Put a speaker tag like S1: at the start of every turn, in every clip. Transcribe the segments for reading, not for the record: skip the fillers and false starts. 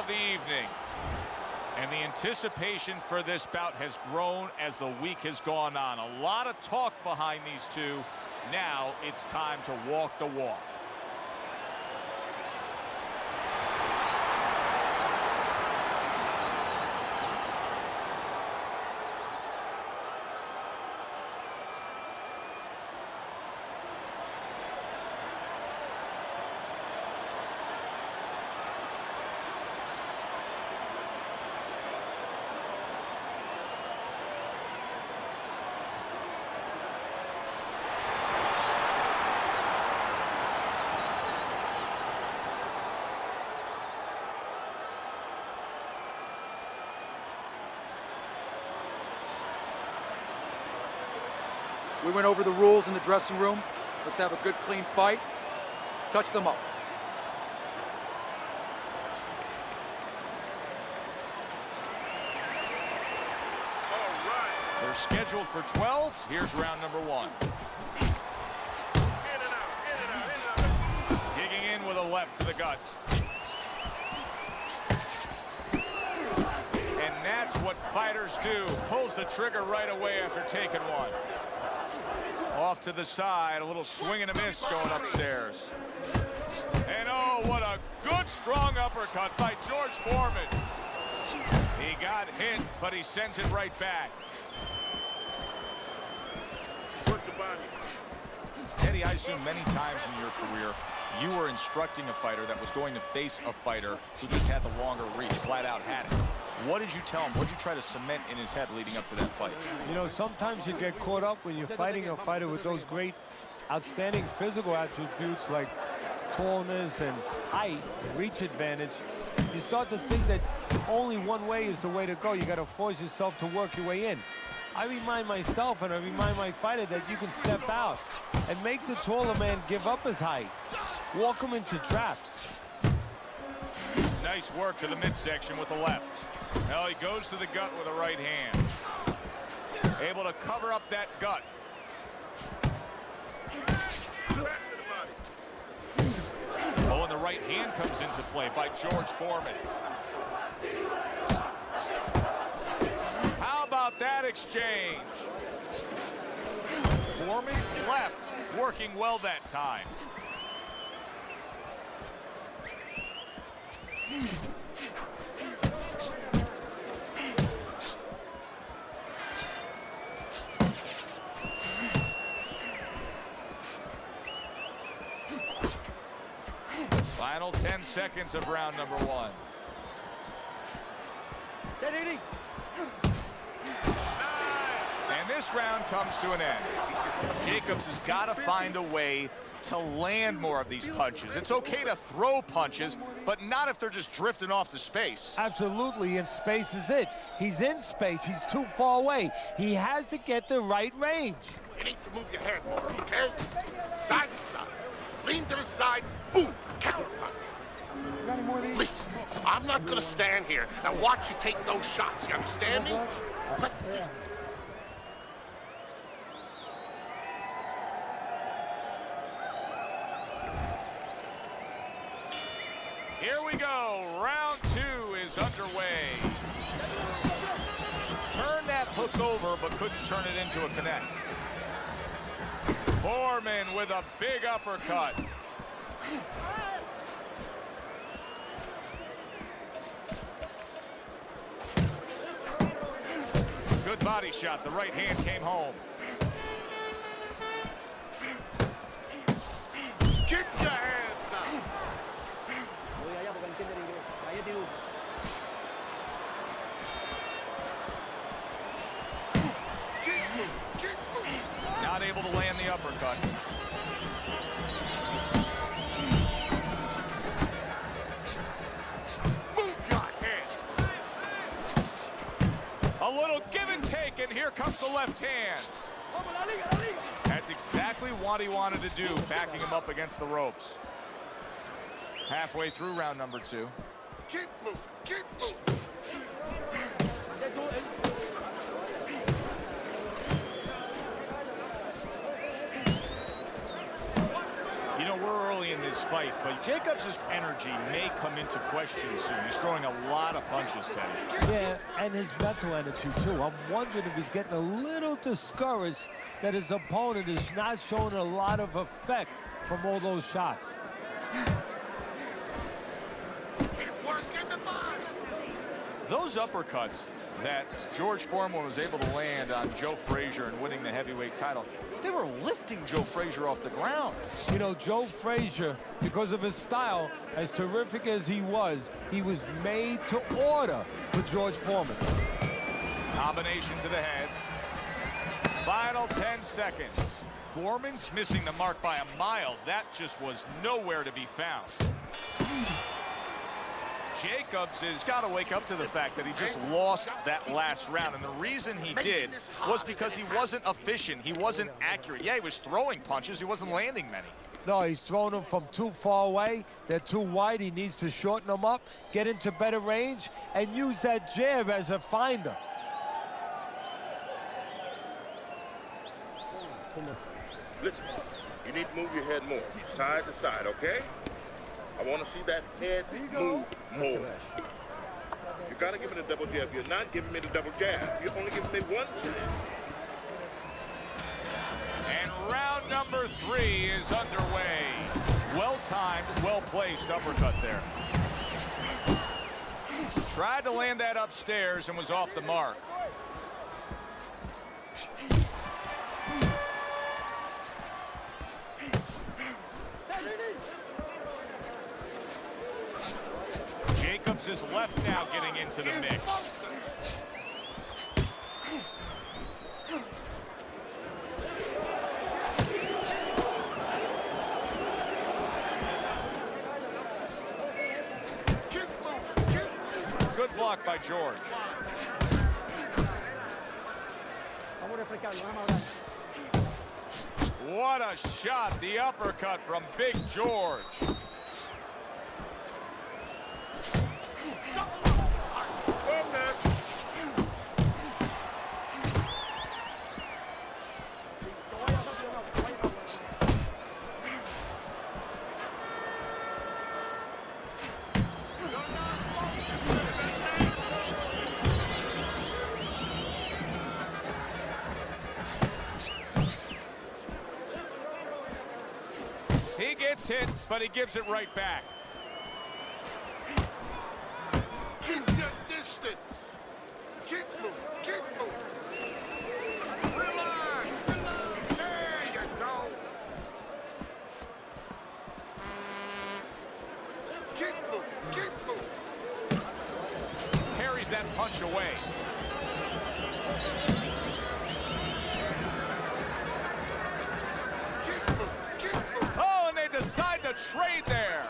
S1: the evening. And the anticipation for this bout has grown as the week has gone on. A lot of talk behind these two. Now it's time to walk the walk.
S2: We went over the rules in the dressing room. Let's have a good, clean fight. Touch them up.
S1: All right. They're scheduled for 12. Here's round number 1. In and out, in and out, in and out. Digging in with a left to the gut. And that's what fighters do. Pulls the trigger right away after taking one. Off to the side, a little swing and a miss going upstairs. And oh, what a good strong uppercut by George Foreman. He got hit, but he sends it right back. Work the body. Eddie, I assume many times in your career, you were instructing a fighter that was going to face a fighter who just had the longer reach, flat out had it. What did you tell him? What did you try to cement in his head leading up to that fight?
S3: You know, sometimes you get caught up when you're fighting a fighter with those great, outstanding physical attributes like tallness and height, reach advantage. You start to think that only one way is the way to go. You got to force yourself to work your way in. I remind myself and I remind my fighter that you can step out and make the taller man give up his height. Walk him into traps.
S1: Nice work to the midsection with the left. Now he goes to the gut with the right hand. Able to cover up that gut. Oh, and the right hand comes into play by George Foreman. How about that exchange? Foreman's left working well that time. Final 10 seconds of round number 1. And this round comes to an end. Jacobs has got to find a way to land more of these punches. It's okay to throw punches, but not if they're just drifting off to space.
S3: Absolutely, and space is it. He's in space. He's too far away. He has to get the right range.
S4: You need to move your head more, okay? Side to side. Lean to the side. Boom. Counter punch. Listen, I'm not going to stand here and watch you take those shots. You understand me? Let's see.
S1: Here we go. Round 2 is underway. Turned that hook over, but couldn't turn it into a connect. Foreman with a big uppercut. Good body shot. The right hand came home.
S4: Keep your hands up.
S1: Not able to land the uppercut.
S4: Move your head.
S1: A little give and take, and here comes the left hand. That's exactly what he wanted to do, backing him up against the ropes. Halfway through round number 2.
S4: Keep moving. Keep moving.
S1: You know, we're early in this fight, but Jacobs' energy may come into question soon. He's throwing a lot of punches, Teddy.
S3: Yeah, and his mental energy, too. I'm wondering if he's getting a little discouraged that his opponent is not showing a lot of effect from all those shots.
S1: Those uppercuts that George Foreman was able to land on Joe Frazier and winning the heavyweight title, they were lifting Joe Frazier off the ground.
S3: You know, Joe Frazier, because of his style, as terrific as he was made to order for George Foreman.
S1: Combination to the head. Final 10 seconds. Foreman's missing the mark by a mile. That just was nowhere to be found. Jacobs has got to wake up to the fact that he just lost that last round. And the reason he did was because he wasn't efficient. He wasn't accurate. Yeah, he was throwing punches. He wasn't landing many.
S3: No, he's throwing them from too far away. They're too wide. He needs to shorten them up, get into better range, and use that jab as a finder.
S4: Listen, you need to move your head more, side to side, okay? I want to see that head move more. You got to give me the double jab. You're not giving me the double jab. You're only giving me one jab.
S1: And round number 3 is underway. Well-timed, well-placed uppercut there. Tried to land that upstairs and was off the mark. Jacobs is left now getting into the mix. Good block by George. What a shot, the uppercut from Big George. He gets hit, but he gives it right back.
S4: Keep your distance. Keep moving. Keep moving. Relax. Relax. There you go. Keep moving. Keep moving.
S1: Carries that punch away. Oh, and they decide to trade there.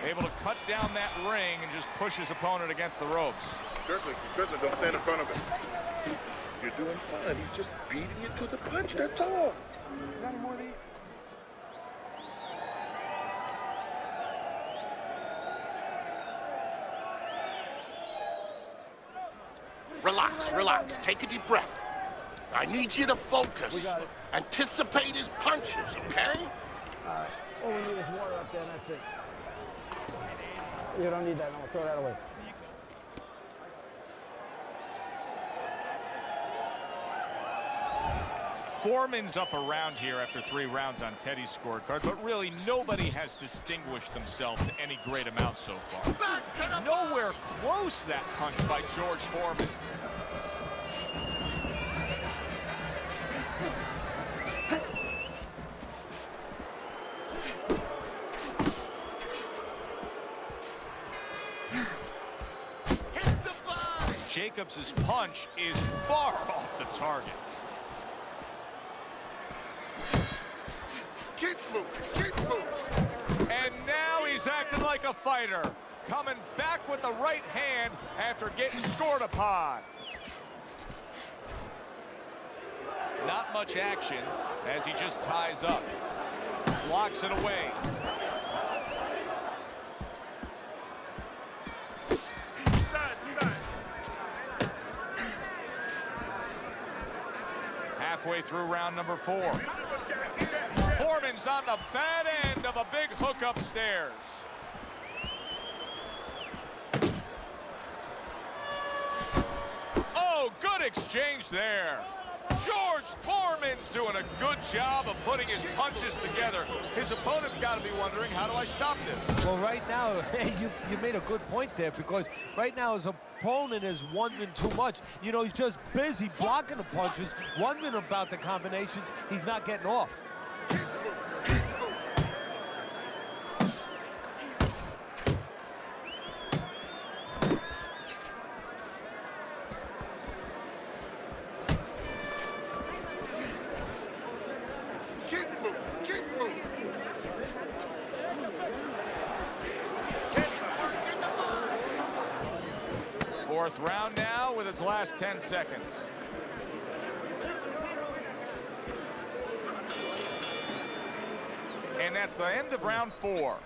S1: Able to cut down that ring and just push his opponent against the ropes.
S4: Certainly, don't stand in front of him. You're doing fine. He's just beating you to the punch, that's all.
S2: Got any more of these?
S4: Relax, relax. Take a deep breath. I need you to focus.
S5: We got it.
S4: Anticipate his punches, okay?
S5: All right. All we need is water up there, and that's it. You don't need that. No, throw that away.
S1: Foreman's up around here after 3 rounds on Teddy's scorecard, but really nobody has distinguished themselves to any great amount so far. Nowhere close that punch by George Foreman. Jacobs' punch is far off the target.
S4: Keep moving, keep moving.
S1: And now he's acting like a fighter, coming back with the right hand after getting scored upon. Not much action as he just ties up. Blocks it away.
S4: Side, side.
S1: halfway through round number 4. Foreman's on the bad end of a big hook upstairs. Oh, good exchange there. George Foreman's doing a good job of putting his punches together. His opponent's got to be wondering, how do I stop this?
S3: Well, right now, you made a good point there, because right now his opponent is wondering too much. You know, he's just busy blocking the punches, wondering about the combinations. He's not getting off.
S1: Fourth round now with its last 10 seconds. And that's the end of round 4.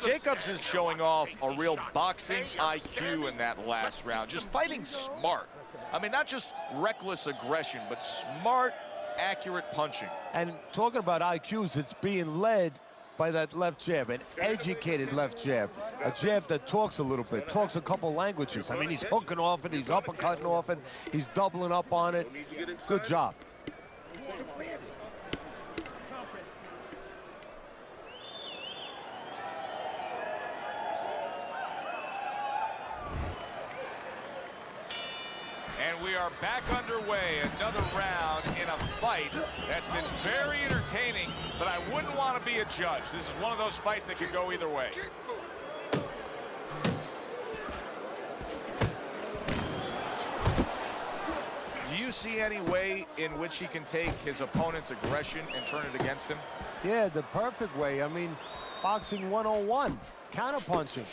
S1: Jacobs is showing off a real boxing IQ in that last round. Just fighting smart. I mean, not just reckless aggression, but smart, accurate punching.
S3: And talking about IQs, it's being led by that left jab, an educated left jab, a jab that talks a little bit, talks a couple languages. I mean, he's hooking off it, he's uppercutting off it, he's doubling up on it. Good job.
S1: And we are back underway. Another round in a fight that's been very entertaining, but I wouldn't want to be a judge. This is one of those fights that can go either way. Do you see any way in which he can take his opponent's aggression and turn it against him?
S3: Yeah, the perfect way. I mean, boxing 101, counterpunching.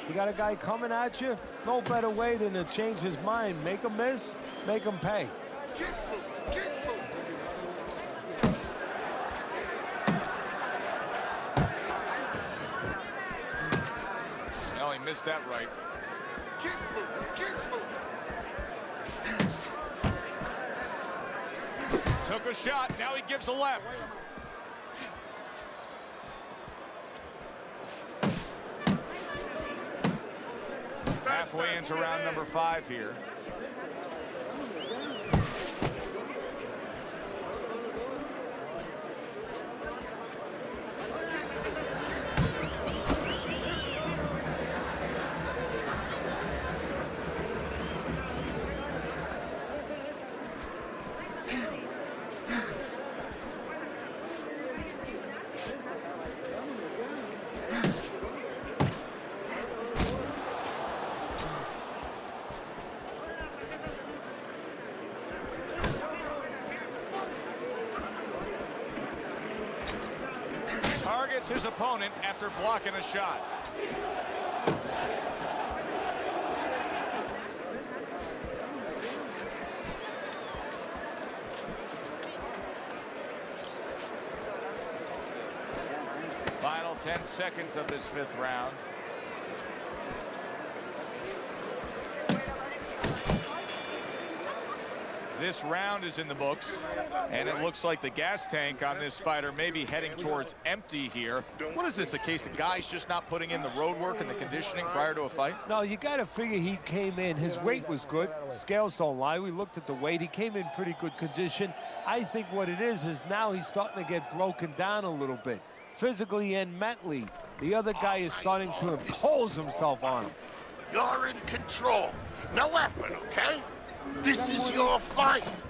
S3: You got a guy coming at you, no better way than to change his mind. Make him miss, make him pay.
S1: No, he missed that right. Took a shot, now he gives a left. Halfway into round number 5 here. Targets his opponent after blocking a shot. Final 10 seconds of this 5th round. This round is in the books, and it looks like the gas tank on this fighter may be heading towards empty here. What is this, a case of guys just not putting in the road work and the conditioning prior to a fight?
S3: No, you got to figure he came in. His weight was good. Scales don't lie. We looked at the weight. He came in pretty good condition. I think what it is now he's starting to get broken down a little bit, physically and mentally. The other guy is starting to impose himself on him.
S4: You're in control. No effort, okay? This is your fight.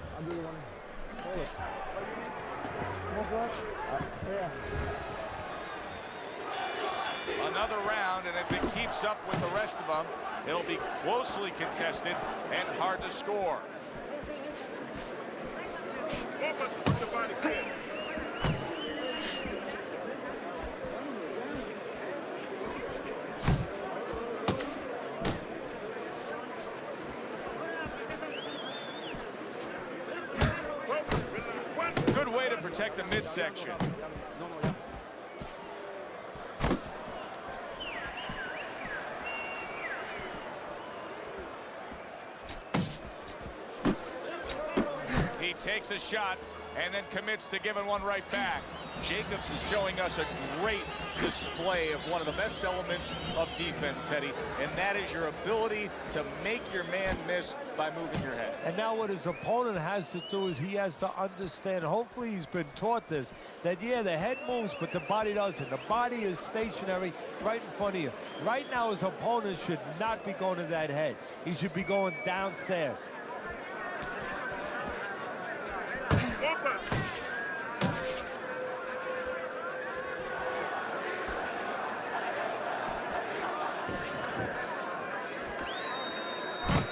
S1: Another round, and if it keeps up with the rest of them, it'll be closely contested and hard to score. Good way to protect the midsection. He takes a shot and then commits to giving one right back. Jacobs is showing us a great display of one of the best elements of defense, Teddy, and that is your ability to make your man miss by moving your head.
S3: And now what his opponent has to do is he has to understand, hopefully he's been taught this, that yeah, the head moves, but the body doesn't. The body is stationary right in front of you. Right now his opponent should not be going to that head. He should be going downstairs.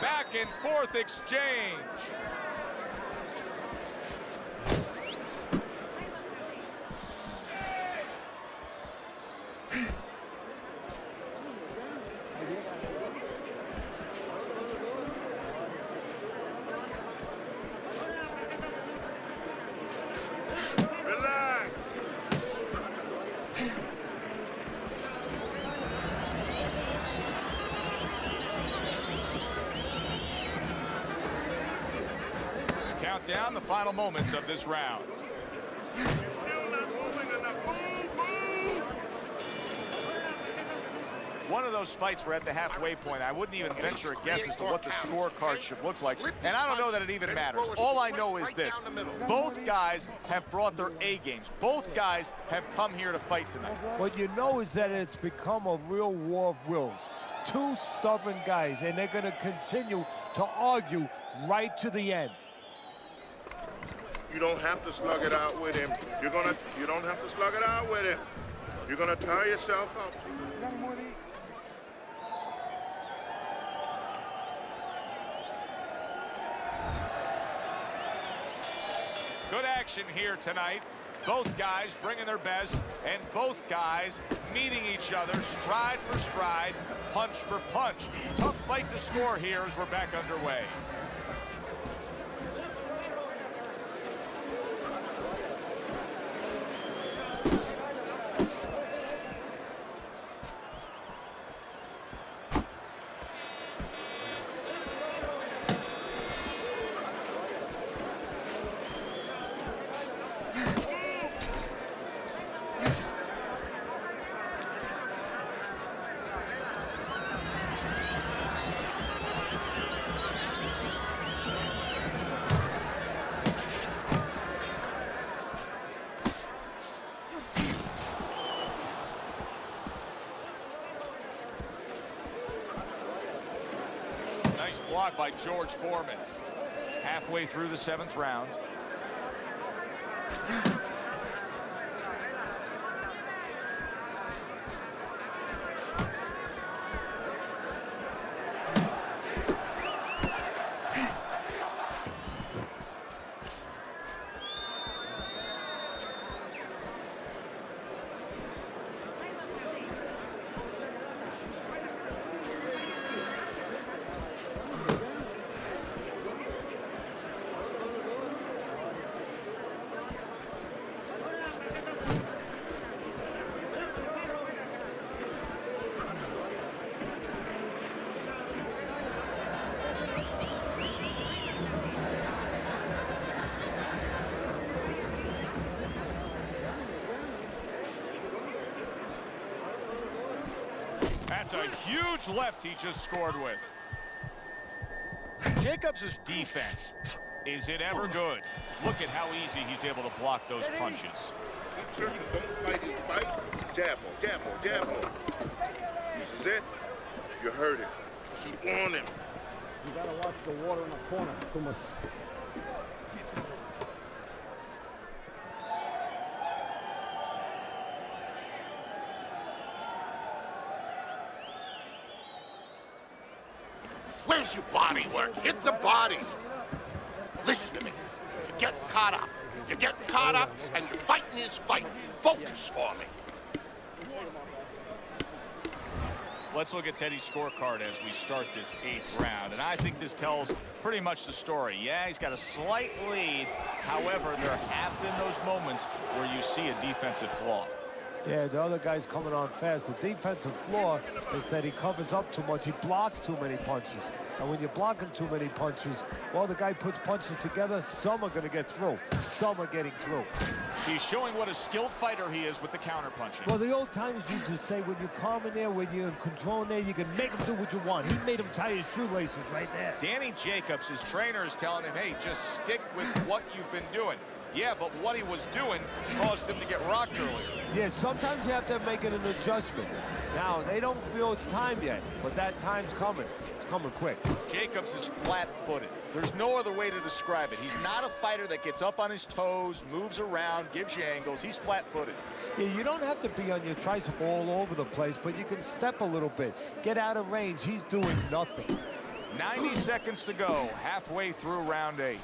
S1: Back and forth exchange.
S4: Relax.
S1: Count down the final moments of this round.
S4: Still not moving enough. Move.
S1: One of those fights, we're at the halfway point. I wouldn't even venture a guess as to what the scorecard should look like. And I don't know that it even matters. All I know is this. Both guys have brought their A games. Both guys have come here to fight tonight.
S3: What you know is that it's become a real war of wills. Two stubborn guys, and they're going to continue to argue right to the end.
S4: You don't have to slug it out with him. You don't have to slug it out with him. You're gonna tire yourself up.
S1: Good action here tonight. Both guys bringing their best, and both guys meeting each other stride for stride, punch for punch. Tough fight to score here as we're back underway. Nice block by George Foreman. Halfway through the 7th round. That's a huge left he just scored with. Jacobs' defense, is it ever good? Look at how easy he's able to block those punches.
S4: Keep sure you don't fight his fight. Jab him. This is it. You heard it. Keep on him.
S5: You gotta watch the water in the corner. Too much.
S4: Where's your body work? Hit the body. Listen to me. You get caught up. And you're fighting his fight. Focus for me.
S1: Let's look at Teddy's scorecard as we start this 8th round. And I think this tells pretty much the story. Yeah, he's got a slight lead. However, there have been those moments where you see a defensive flaw.
S3: Yeah, the other guy's coming on fast. The defensive flaw is that he covers up too much. He blocks too many punches. And when you're blocking too many punches, well, the guy puts punches together, some are going to get through. Some are getting through.
S1: He's showing what a skilled fighter he is with the counterpunching.
S3: Well, the old timers used to say, when you're calm in there, when you're in control in there, you can make him do what you want. He made him tie his shoelaces right there.
S1: Danny Jacobs, his trainer, is telling him, hey, just stick with what you've been doing. Yeah, but what he was doing caused him to get rocked earlier.
S3: Yeah, sometimes you have to make it an adjustment. Now, they don't feel it's time yet, but that time's coming. It's coming quick.
S1: Jacobs is flat-footed. There's no other way to describe it. He's not a fighter that gets up on his toes, moves around, gives you angles. He's flat-footed.
S3: Yeah, you don't have to be on your tricycle all over the place, but you can step a little bit. Get out of range. He's doing nothing.
S1: 90 seconds to go, halfway through round 8.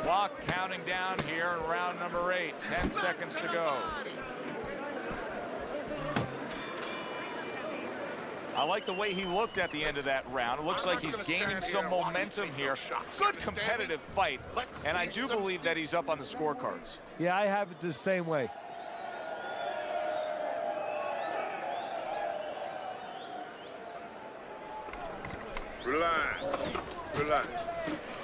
S1: Clock counting down here in round number 8. 10 seconds to go. I like the way he looked at the end of that round. It looks like he's gaining some momentum here. Good competitive fight, and I do believe that he's up on the scorecards.
S3: Yeah, I have it the same way.
S4: Relax. Relax.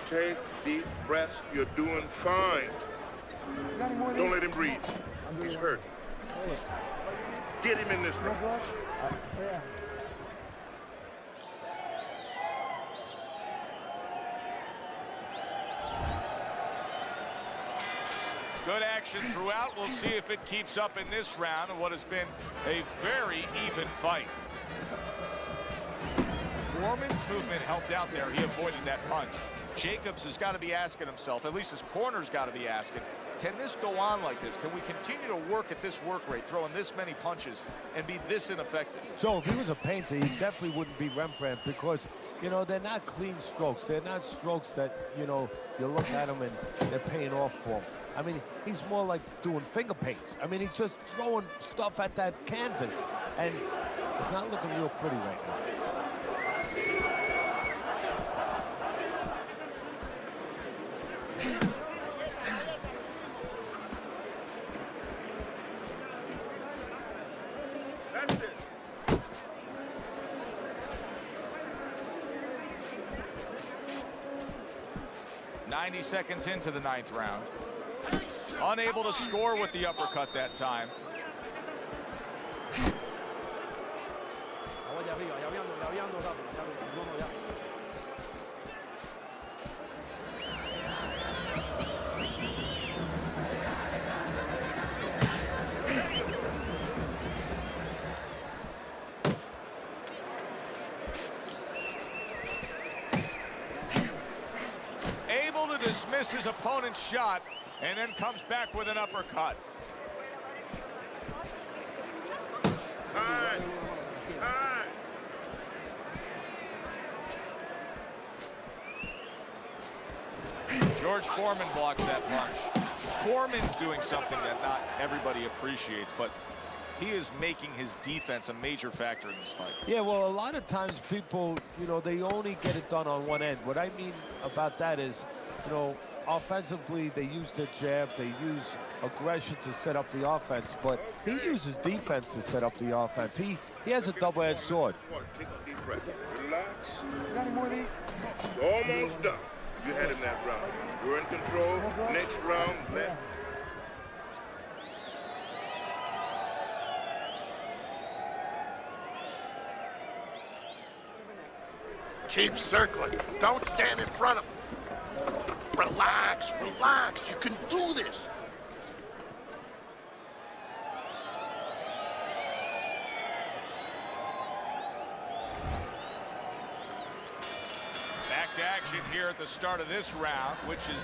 S4: Take deep breaths. You're doing fine. Don't let him breathe. He's hurt. Get him in this room.
S1: Good action throughout. We'll see if it keeps up in this round of what has been a very even fight. Foreman's movement helped out there. He avoided that punch. Jacobs has got to be asking himself, at least his corner's got to be asking, can this go on like this? Can we continue to work at this work rate, throwing this many punches, and be this ineffective?
S3: So if he was a painter, he definitely wouldn't be Rembrandt because, you know, they're not clean strokes. They're not strokes that, you know, you look at them and they're paying off for him. I mean, he's more like doing finger paints. I mean, he's just throwing stuff at that canvas, and it's not looking real pretty right now.
S4: That's it.
S1: 90 seconds into the 9th round. Unable to score with the uppercut that time. Able to dismiss his opponent's shot and then comes back with an uppercut.
S4: Time. Time.
S1: George Foreman blocks that punch. Foreman's doing something that not everybody appreciates, but he is making his defense a major factor in this fight.
S3: Yeah, well, a lot of times people, you know, they only get it done on one end. What I mean about that is, you know, offensively, they use the jab, they use aggression to set up the offense, but he uses defense to set up the offense. He has a double-edged sword.
S4: Take a deep breath. Relax. It's almost done. You had him that round. You're in control. Next round, let. Keep circling. Don't stand in front of him. Relax, relax. You can do this.
S1: here at the start of this round, which is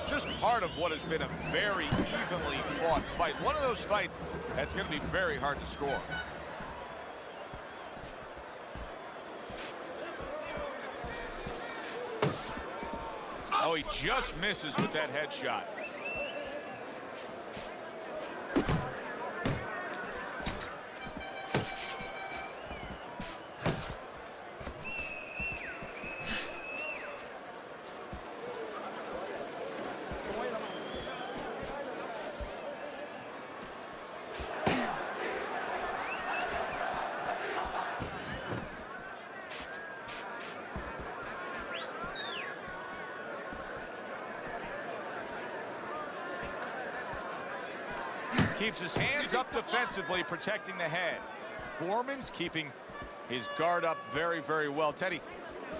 S1: just part of what has been a very evenly fought fight. One of those fights that's going to be very hard to score. Oh, he just misses with that headshot. Keeps his hands up defensively, protecting the head. Foreman's keeping his guard up very, very well. Teddy,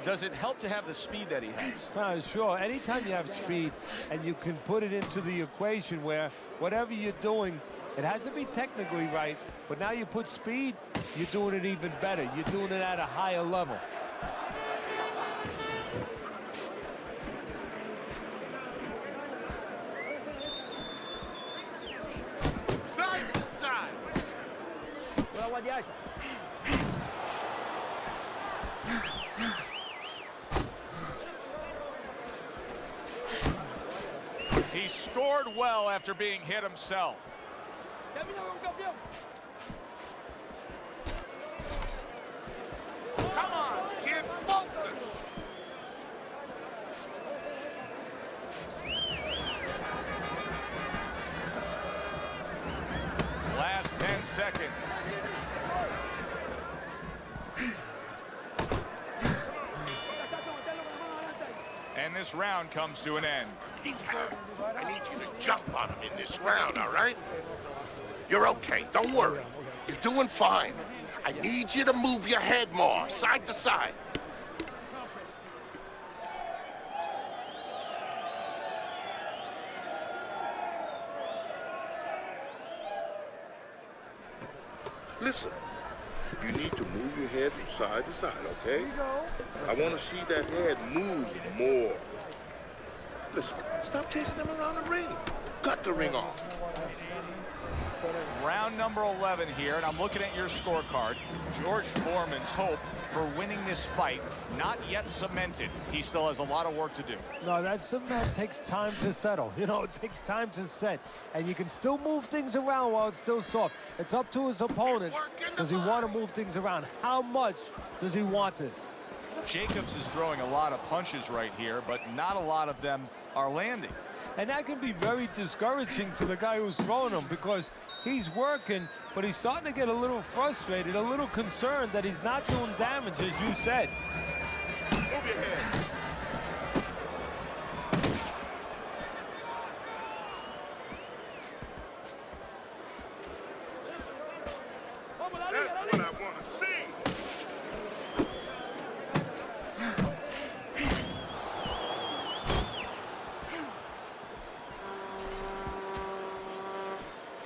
S1: does it help to have the speed that he has?
S3: Sure. Anytime you have speed and you can put it into the equation where whatever you're doing, it has to be technically right, but now you put speed, you're doing it even better. You're doing it at a higher level.
S1: He scored well after being hit himself.
S4: Come on, kid, focus.
S1: Last 10 seconds. And this round comes to an end.
S4: He's hurt. I need you to jump on him in this round, all right? You're okay. Don't worry. You're doing fine. I need you to move your head more, side to side. Listen, you need to move your head from side to side, okay? I want to see that head move more. Listen, stop chasing them around the ring. Cut the ring off.
S1: Round number 11 here, and I'm looking at your scorecard. George Foreman's hope for winning this fight not yet cemented. He still has a lot of work to do.
S3: No, that cement takes time to settle. You know, it takes time to set. And you can still move things around while it's still soft. It's up to his opponent. Does he want to move things around? How much does he want this?
S1: Jacobs is throwing a lot of punches right here, but not a lot of them are landing.
S3: And that can be very discouraging to the guy who's throwing them because he's working, but he's starting to get a little frustrated, a little concerned that he's not doing damage, as you said.
S4: Move your head. That's what I want to see.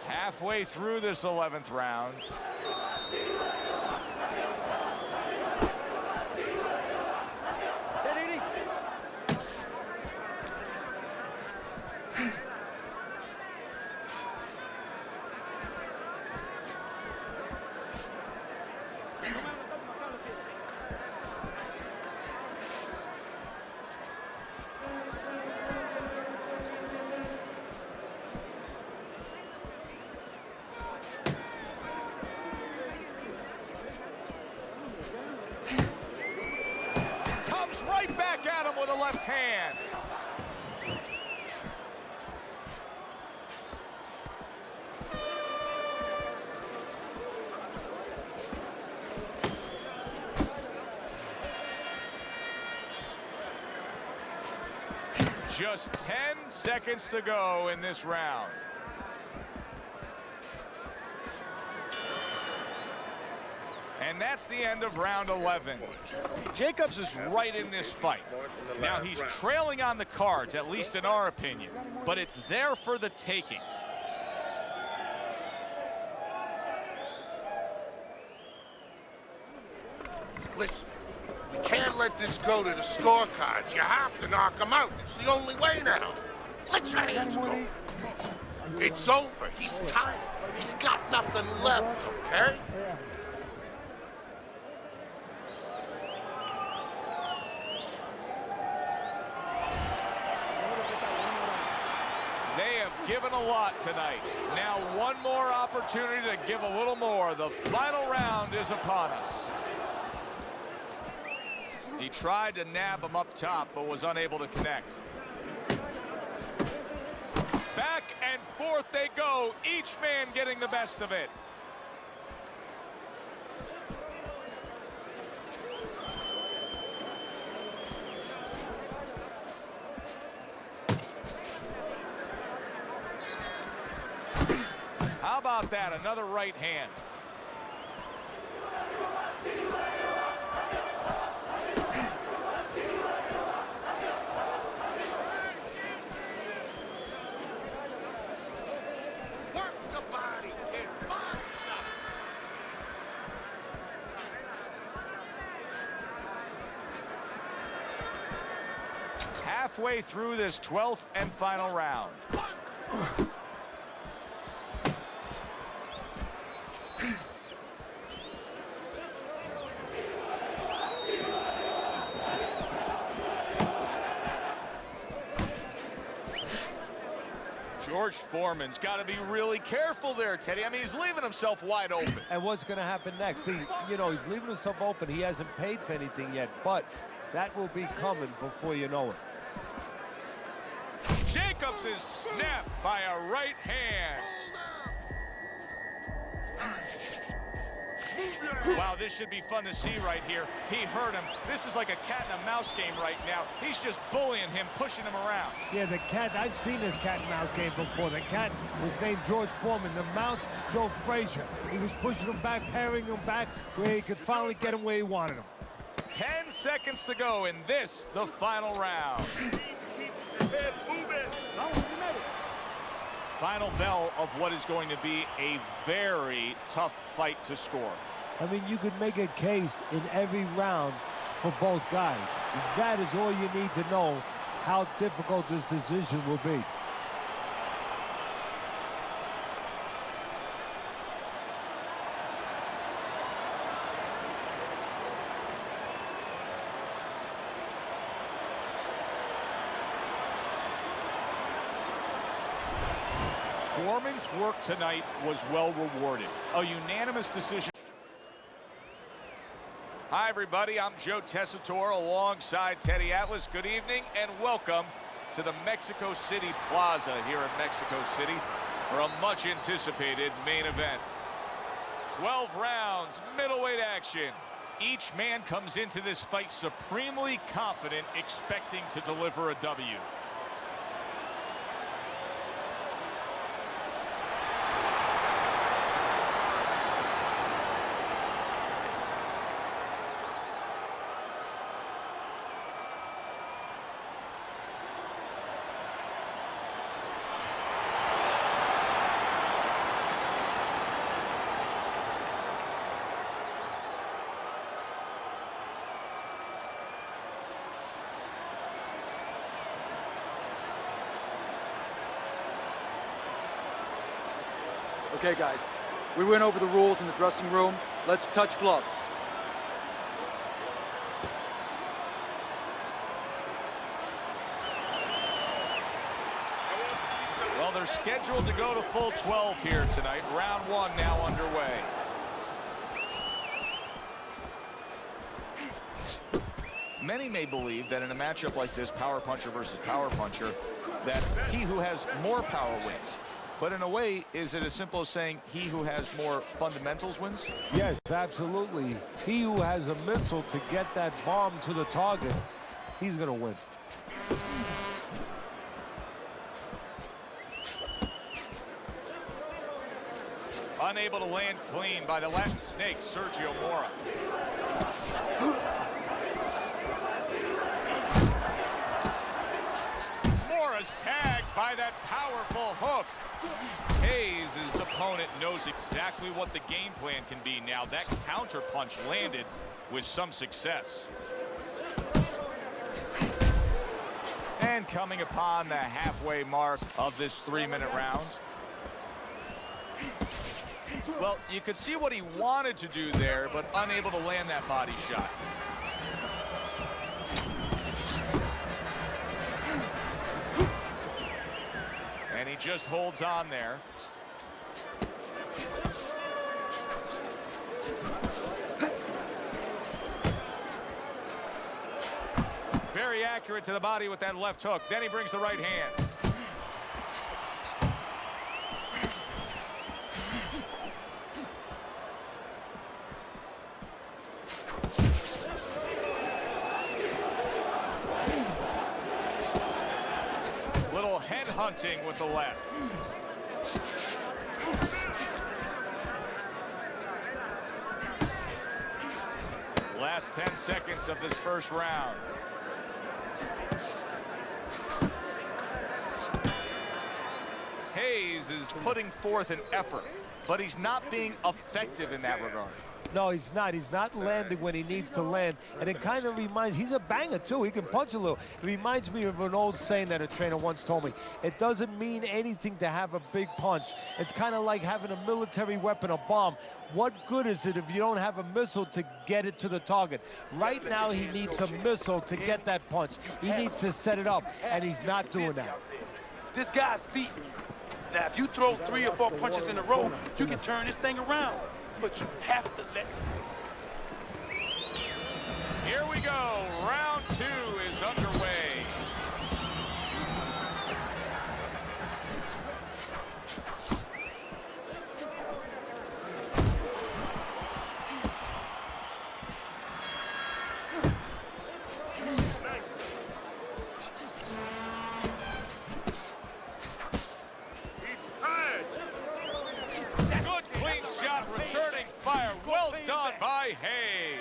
S1: Halfway through this 11th round. Right back at him with a left hand. Just 10 seconds to go in this round. And that's the end of round 11. Jacobs is right in this fight. Now he's trailing on the cards, at least in our opinion, but it's there for the taking.
S4: Listen, we Can't let this go to the scorecards. You have to knock him out. It's the only way now. Let your hands go. It's over. He's tired. He's got nothing left, okay?
S1: They have given a lot tonight. Now one more opportunity to give a little more. The final round is upon us. He tried to nab him up top, but was unable to connect. Back and forth they go, each man getting the best of it. How about that? Another right hand.
S4: Work the body. Get body stuff.
S1: Halfway through this 12th and final round. George Foreman's got to be really careful there, Teddy. I mean, he's leaving himself wide open.
S3: And what's going to happen next? See, you know, he's leaving himself open. He hasn't paid for anything yet, but that will be coming before you know it.
S1: Jacobs is snapped by a right hand. Wow, this should be fun to see right here. He hurt him. This is like a cat and a mouse game right now. He's just bullying him, pushing him around.
S3: Yeah, the cat, I've seen this cat and mouse game before. The cat was named George Foreman. The mouse, Joe Frazier. He was pushing him back, parrying him back, where he could finally get him where he wanted him.
S1: 10 seconds to go in this, the final round. Final bell of what is going to be a very tough fight to score.
S3: I mean, you could make a case in every round for both guys. That is all you need to know how difficult this decision will be.
S1: Foreman's work tonight was well rewarded. A unanimous decision. Hi, everybody. I'm Joe Tessitore alongside Teddy Atlas. Good evening and welcome to the Mexico City Plaza here in Mexico City for a much anticipated main event. 12 rounds, middleweight action. Each man comes into this fight supremely confident, expecting to deliver a W.
S2: Okay, guys, we went over the rules in the dressing room. Let's touch gloves.
S1: Well, they're scheduled to go to full 12 here tonight. Round one now underway. Many may believe that in a matchup like this, power puncher versus power puncher, that he who has more power wins. But in a way, is it as simple as saying he who has more fundamentals wins?
S3: Yes, absolutely. He who has a missile to get that bomb to the target, he's going to win.
S1: Unable to land clean by the Latin snake, Sergio Mora. Mora's tagged by that powerful hook. Hayes, his opponent, knows exactly what the game plan can be now. That counter punch landed with some success. And coming upon the halfway mark of this 3-minute round. Well, you could see what he wanted to do there, but unable to land that body shot. And he just holds on there. Very accurate to the body with that left hook. Then he brings the right hand. Little head hunting with the left. Last 10 seconds of this first round. Hayes is putting forth an effort, but he's not being effective in that regard.
S3: No, he's not. He's not landing when he needs to land. And it kind of reminds, he's a banger too. He can punch a little. It reminds me of an old saying that a trainer once told me. It doesn't mean anything to have a big punch. It's kind of like having a military weapon, a bomb. What good is it if you don't have a missile to get it to the target? Right now, he needs a missile to get that punch. He needs to set it up, and he's not doing that.
S6: This guy's beating you. Now, if you throw 3 or 4 punches in a row, you can turn this thing around. But you have to let.
S1: Here we go. Round 2 is underway. Good clean shot, returning fire. Well done by Hayes.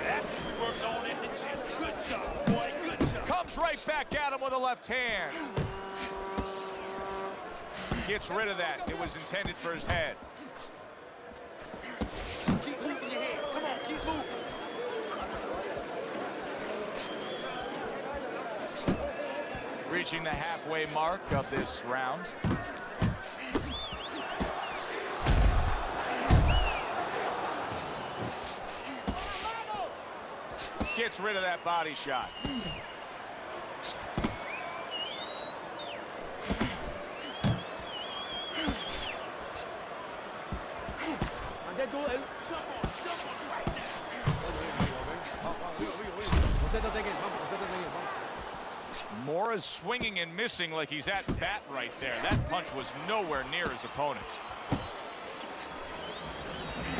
S6: That's what we worked on in the gym. Good job, boy. Good job.
S1: Comes right back at him with a left hand. Gets rid of that. It was intended for his head.
S6: Keep moving your head. Come on, keep moving.
S1: Reaching the halfway mark of this round. Gets rid of that body shot. Mora's swinging and missing like he's at bat right there. That punch was nowhere near his opponent's.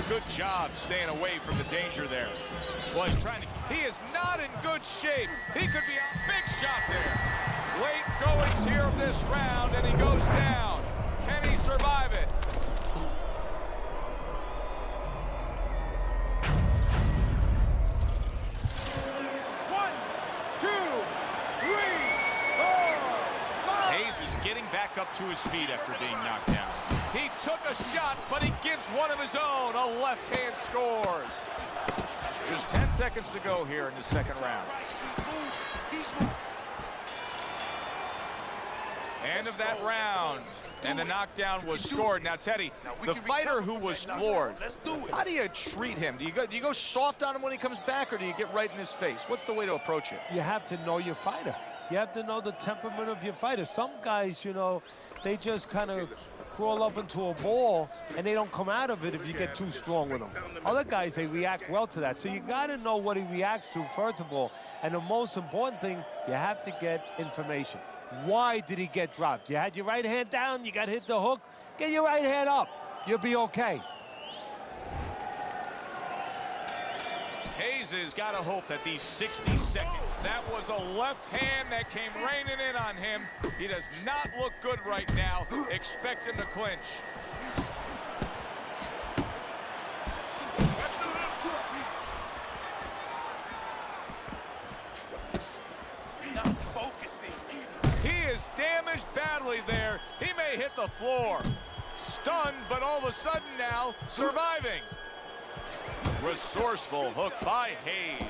S1: Good job staying away from the danger there. Well, he's trying to. He is not in good shape. He could be a big shot there. Late goings here of this round, and he goes down. Can he survive it? Getting back up to his feet after being knocked down. He took a shot, but he gives one of his own. A left hand scores. Just 10 seconds to go here in the second round. End of that round. And the knockdown was scored. Now, Teddy, the fighter who was floored, how do you treat him? Do you go soft on him when he comes back, or do you get right in his face? What's the way to approach it?
S3: You have to know your fighter. You have to know the temperament of your fighter. Some guys, you know, they just kind of crawl up into a ball and they don't come out of it if you get too strong with them. Other guys, they react well to that. So you got to know what he reacts to, first of all. And the most important thing, you have to get information. Why did he get dropped? You had your right hand down, you got hit the hook. Get your right hand up. You'll be okay.
S1: Hayes has got to hope that these 60 seconds, that was a left hand that came raining in on him. He does not look good right now. Expect him to clinch.
S6: Not focusing.
S1: He is damaged badly there. He may hit the floor. stunned, but all of a sudden now surviving. Resourceful hook by Hayes.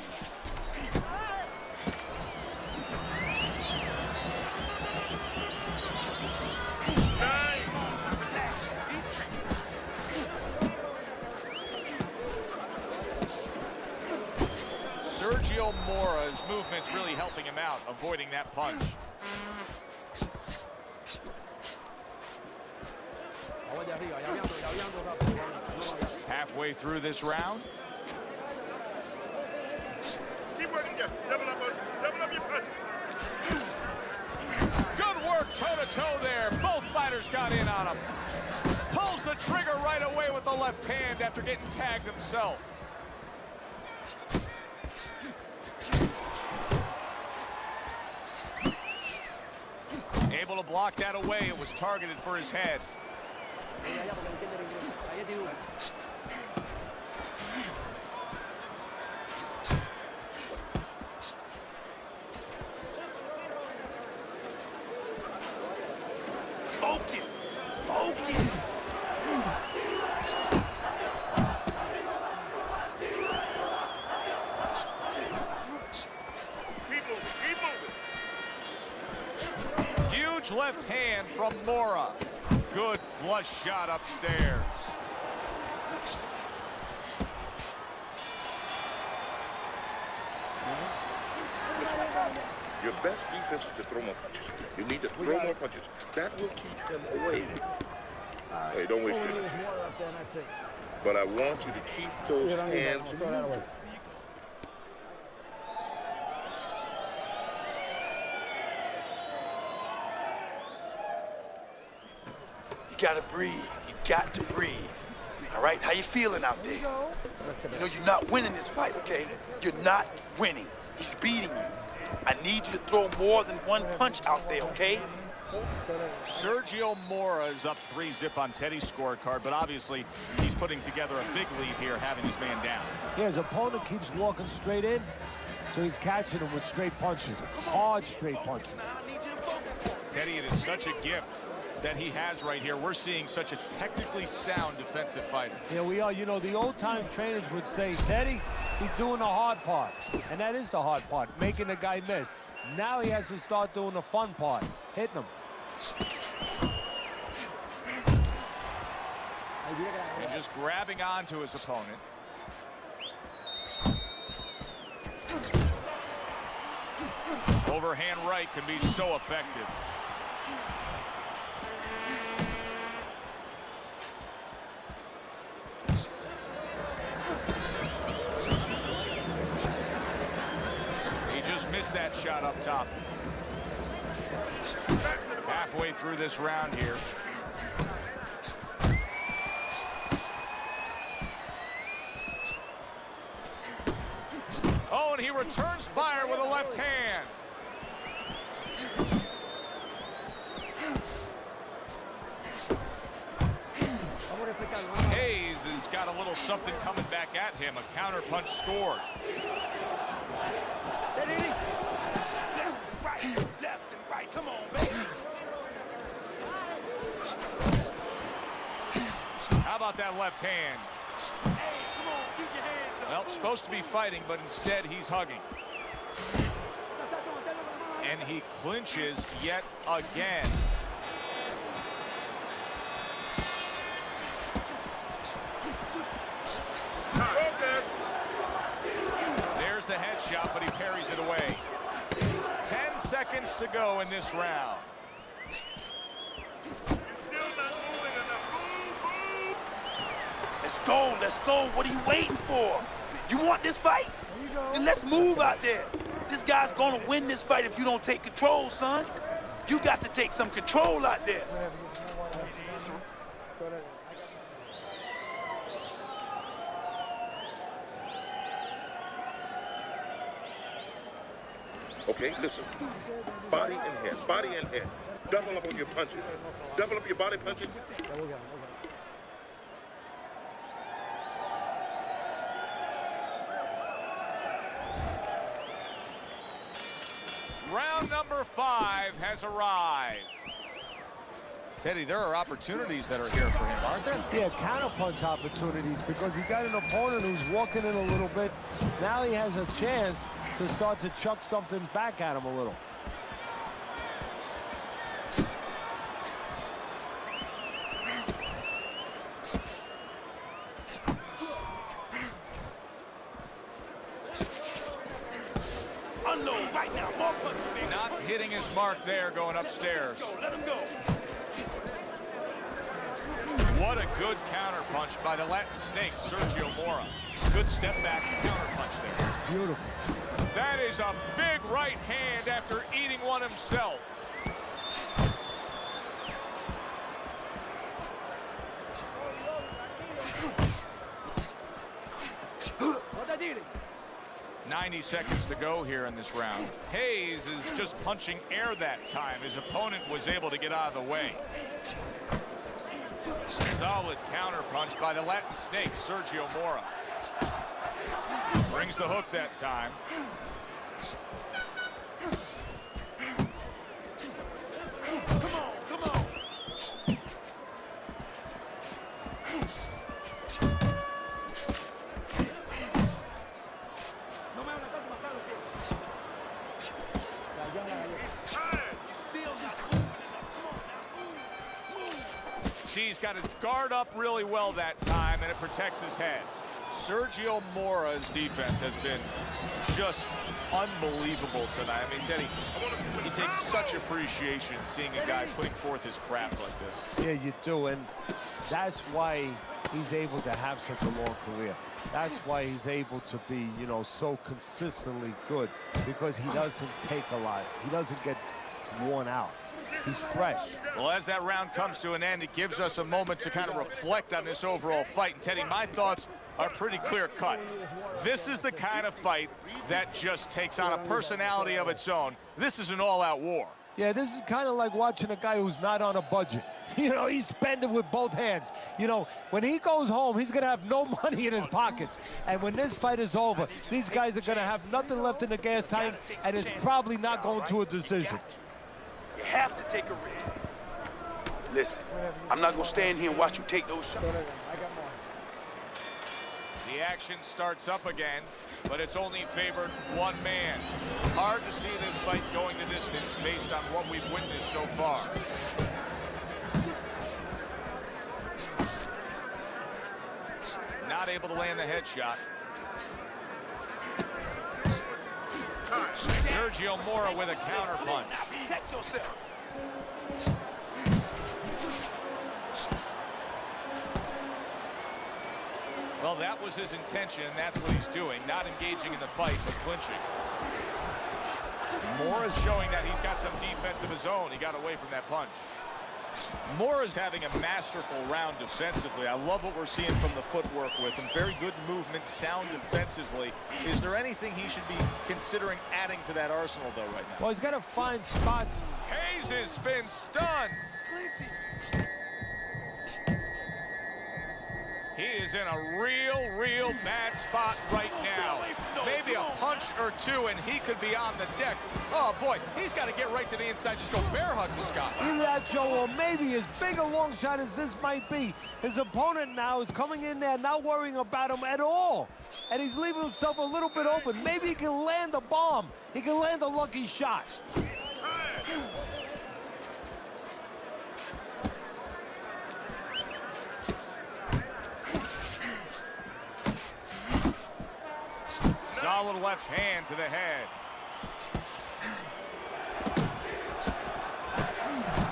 S1: Sergio Mora's movement's really helping him out, avoiding that punch. Halfway through this round.
S4: Keep working, Jeff. Double up your punch.
S1: Good work toe-to-toe there. Both fighters got in on him. Pulls the trigger right away with the left hand after getting tagged himself. Able to block that away. It was targeted for his head.
S6: Focus. Focus.
S4: Keep moving.
S1: Huge left hand from Mora. Good flush shot upstairs.
S4: Your best defense is to throw more punches. You need to throw more punches. That will keep him away. Hey, don't waste your energy. But I want you to keep those hands moving.
S6: You gotta breathe. You got to breathe. All right? How you feeling out there? You know you're not winning this fight, okay? You're not winning. He's beating you. I need you to throw more than one punch out there, okay?
S1: Sergio Mora is up 3-0 on Teddy's scorecard, but obviously he's putting together a big lead here, having his man down.
S3: Yeah, his opponent keeps walking straight in, so he's catching him with straight punches, hard straight punches.
S1: Teddy, it is such a gift that he has right here. We're seeing such a technically sound defensive fighter.
S3: Yeah, we are. You know, the old-time trainers would say, Teddy, he's doing the hard part. And that is the hard part, making the guy miss. Now he has to start doing the fun part, hitting him.
S1: And just grabbing onto his opponent. Overhand right can be so effective. Missed that shot up top. Halfway through this round here. Oh, and he returns fire with a left hand. Hayes has got a little something coming back at him. A counter punch scored.
S6: Left and right. Come on, baby.
S1: How about that left hand?
S6: Hey, come on, keep your hands up.
S1: Well, supposed to be fighting, but instead he's hugging. And he clinches yet again. There's the headshot, but he parries it away. 10 seconds to go in this round.
S6: Let's go, let's go. What are you waiting for? You want this fight? Then let's move out there. This guy's gonna win this fight if you don't take control, son. You got to take some control out there.
S4: Okay, listen. Body and head, body and head. Double up on your punches. Double up your body punches.
S1: Round number 5 has arrived. Teddy, there are opportunities that are here for him, aren't there?
S3: Yeah, counterpunch opportunities, because he got an opponent who's walking in a little bit. Now he has a chance to start to chuck something back at him a little.
S6: Unload right now. More punches, man.
S1: Not hitting his mark there going upstairs.
S6: Let him go.
S1: What a good counter punch by the Latin Snake, Sergio Mora. Good step back counter punch there.
S3: Beautiful.
S1: That is a big right hand after eating one himself.
S2: What I did.
S1: 90 seconds to go here in this round. Hayes is just punching air that time. His opponent was able to get out of the way. Solid counter punch by the Latin Snake, Sergio Mora. Brings the hook that time.
S6: Come on.
S1: He's got his guard up really well that time, and it protects his head. Sergio Mora's defense has been just unbelievable tonight. I mean, Teddy, he takes such appreciation seeing a guy putting forth his craft like this.
S3: Yeah, you do, and that's why he's able to have such a long career. That's why he's able to be, you know, so consistently good, because he doesn't take a lot. He doesn't get worn out. He's fresh.
S1: Well, as that round comes to an end, it gives us a moment to kind of reflect on this overall fight. And Teddy, my thoughts are pretty clear cut. This is the kind of fight that just takes on a personality of its own. This is an all-out war.
S3: Yeah, this is kind of like watching a guy who's not on a budget. You know, he's spending with both hands. You know, when he goes home, he's going to have no money in his pockets. And when this fight is over, these guys are going to have nothing left in the gas tank, and it's probably not going to a decision.
S6: You have to take a risk. Listen, I'm not gonna stand here and watch you take those shots.
S1: The action starts up again, but it's only favored one man. Hard to see this fight going the distance based on what we've witnessed so far. Not able to land the headshot. Sergio Mora with a counter punch.
S6: Protect yourself.
S1: Well, that was his intention, and that's what he's doing. Not engaging in the fight, but clinching. Mora's showing that he's got some defense of his own. He got away from that punch. Mora's having a masterful round defensively. I love what we're seeing from the footwork with him. Very good movement, sound defensively. Is there anything he should be considering adding to that arsenal, though, right now?
S3: Well, he's got to find spots.
S1: Hayes has been stunned. He is in a real bad spot right now. Maybe a punch or two, and he could be on the deck. Oh, boy, he's got to get right to the inside. Just go bear hug this guy.
S3: Either that, Joe, or maybe as big a long shot as this might be, his opponent now is coming in there not worrying about him at all. And he's leaving himself a little bit open. Maybe he can land a bomb. He can land a lucky shot.
S1: Solid left hand to the head.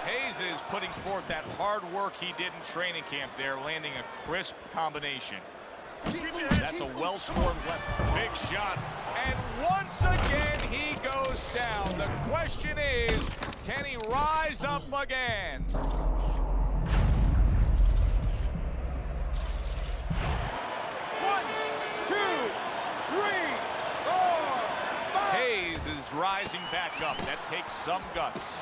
S1: Hayes is putting forth that hard work he did in training camp there, landing a crisp combination. That's a well-scored left. Big shot. And once again, he goes down. The question is, can he rise up again? Hayes is rising back up. That takes some guts.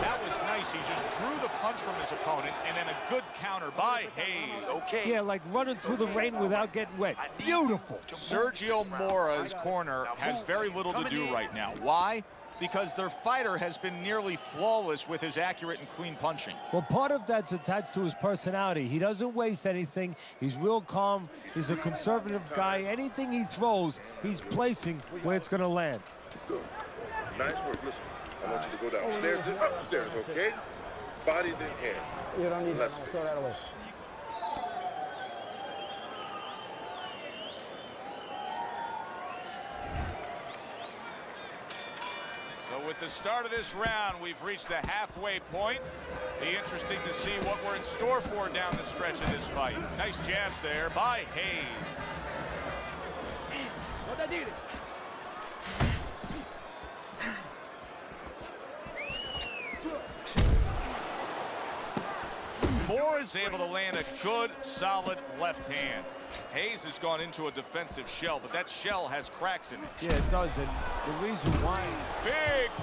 S1: That was nice. He just drew the punch from his opponent, and then a good counter by Hayes.
S6: Okay.
S3: Yeah, like running through the rain without getting wet. Beautiful.
S1: Sergio Mora's corner has very little to do right now. Why? because their fighter has been nearly flawless with his accurate and clean punching.
S3: Well, part of that's attached to his personality. He doesn't waste anything. He's real calm. He's a conservative guy. Anything he throws, he's placing where it's going to land.
S4: Good. Nice work. Listen, I want you to go downstairs and upstairs, okay? Body then head.
S5: You don't need that.
S4: Let's
S5: Throw that away.
S1: So with the start of this round, we've reached the halfway point. Be interesting to see what we're in store for down the stretch of this fight. Nice jabs there by Hayes. Moore is able to land a good, solid left hand. Hayes has gone into a defensive shell, but that shell has cracks in it.
S3: Yeah, it does, and the reason why...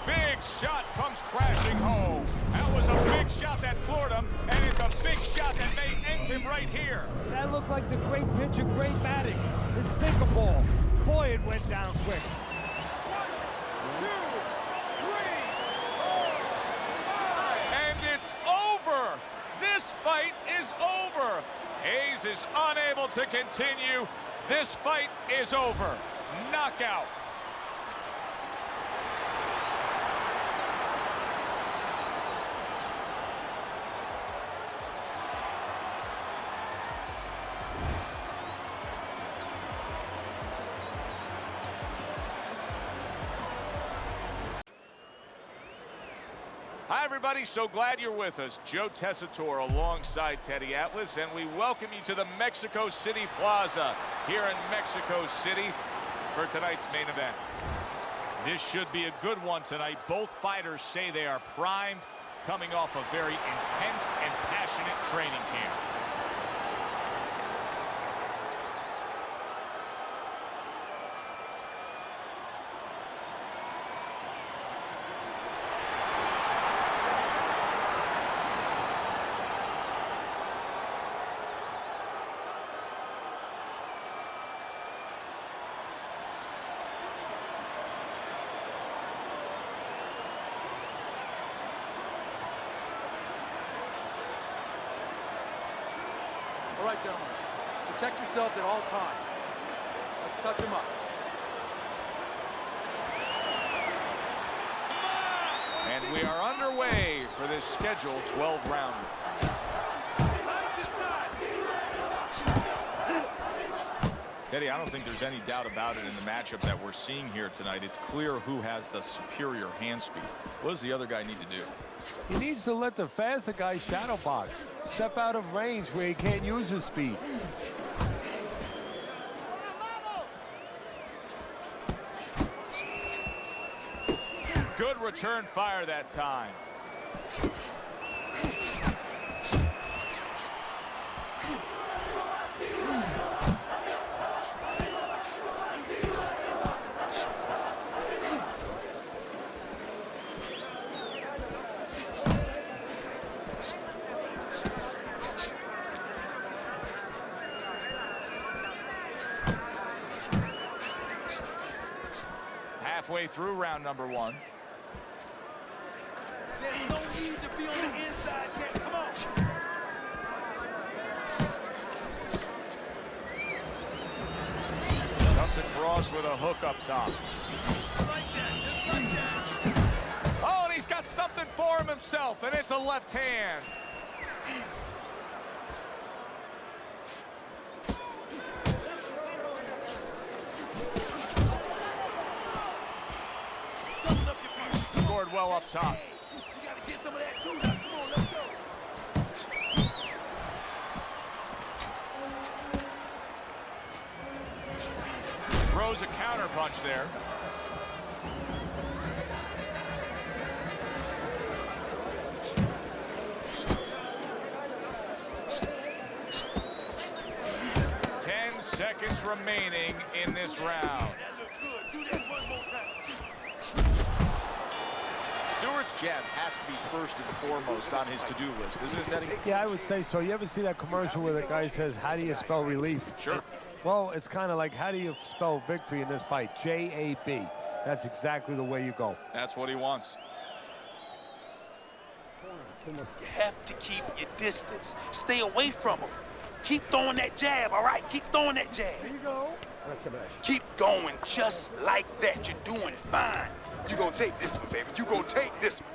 S1: Big shot comes crashing home. That was a big shot that floored him, and it's a big shot that may end him right here.
S3: That looked like the great pitcher, great Maddox. The sinker ball. Boy, it went down quick.
S1: 1, 2, 3, 4, 5. And it's over. This fight is over. Hayes is unable to continue. This fight is over. Knockout. Hi, everybody. So glad you're with us. Joe Tessitore alongside Teddy Atlas, and we welcome you to the Mexico City Plaza here in Mexico City for tonight's main event. This should be a good one tonight. Both fighters say they are primed, coming off a very intense and passionate training camp.
S2: All right, gentlemen. Protect yourselves at all times. Let's touch him up.
S1: And we are underway for this scheduled 12-rounder. Teddy, I don't think there's any doubt about it in the matchup that we're seeing here tonight. It's clear who has the superior hand speed. What does the other guy need to do?
S3: He needs to let the faster guy shadow box. Step out of range where he can't use his speed.
S1: Good return fire that time. Halfway through round number 1.
S6: There's no need to be on the inside, Jack. Come on.
S1: Comes across with a hook up top.
S6: Like that, just like that.
S1: Oh, and he's got something for him himself, and it's a left hand. Scored well up top.
S6: You gotta get some of that too. Now, come on, let's go.
S1: Throws a counter punch there. Seconds remaining in this round.
S6: That looked good. Do that one more time.
S1: Stewart's jab has to be first and foremost on his to-do list, isn't it, Teddy?
S3: Yeah, I would say so. You ever see that commercial where the guy says, how do you spell relief?
S1: Sure.
S3: Well, it's kind of like, how do you spell victory in this fight? J-A-B. that's exactly the way you go.
S1: That's what he wants.
S6: You have to keep your distance. Stay away from him. Keep throwing that jab, all right? Keep throwing that jab.
S5: Here you go.
S6: Keep going just like that. You're doing fine. You're gonna take this one, baby. You're gonna take this one.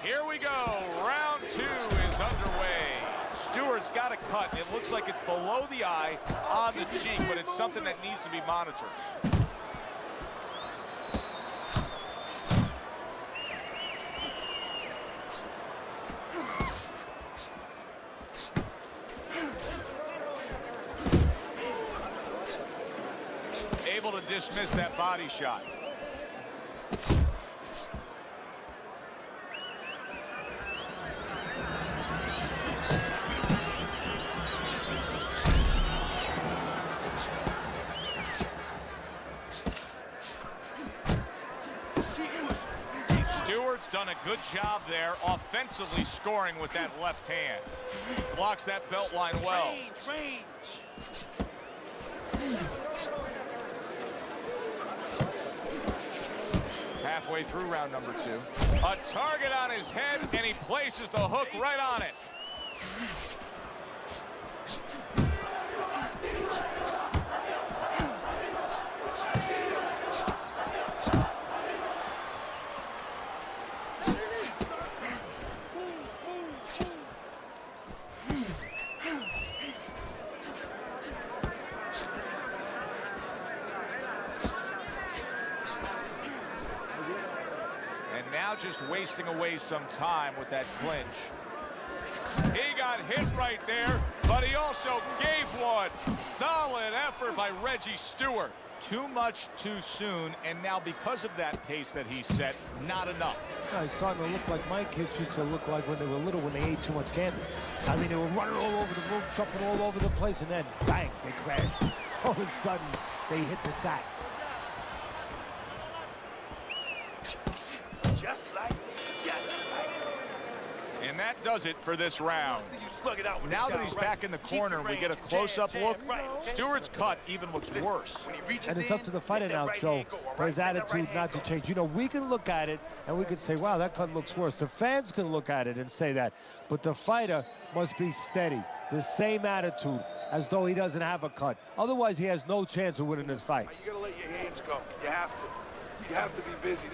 S1: Here we go. Round 2 is underway. Stewart's got a cut. It looks like it's below the eye on the cheek, but it's something that needs to be monitored. Able to dismiss that body shot. Stewart's done a good job there, offensively scoring with that left hand. Blocks that belt line well.
S6: Range.
S1: Halfway through round number 2. A target on his head, and he places the hook right on it. Now just wasting away some time with that clinch. He got hit right there, but he also gave one. Solid effort by Reggie Stewart. Too much too soon, and now because of that pace that he set, not enough.
S3: It's starting to look like my kids used to look like when they were little, when they ate too much candy. I mean, they were running all over the room, jumping all over the place, and then bang, they crashed. All of a sudden, they hit the sack.
S6: Just like that. Just like that.
S1: And that does it for this round.
S6: See you slug it out with
S1: Now
S6: this
S1: that
S6: guy,
S1: he's
S6: right?
S1: back in the
S6: Keep
S1: corner,
S6: your
S1: we
S6: range.
S1: get a close-up
S6: Jab,
S1: look.
S6: right, okay?
S1: Stewart's cut even looks
S6: Listen,
S1: worse.
S6: when he reaches
S3: And it's
S6: in,
S3: up to the fighter
S6: let that
S3: now,
S6: right
S3: Joe,
S6: hand go, all
S3: for his
S6: right? Let that
S3: attitude
S6: right
S3: not
S6: hand
S3: to
S6: go.
S3: change. You know, we can look at it, and we can say, wow, that cut looks worse. The fans can look at it and say that. But the fighter must be steady, the same attitude, as though he doesn't have a cut. Otherwise, he has no chance of winning this fight.
S7: You gotta let your hands go. You have to. You have to be busy.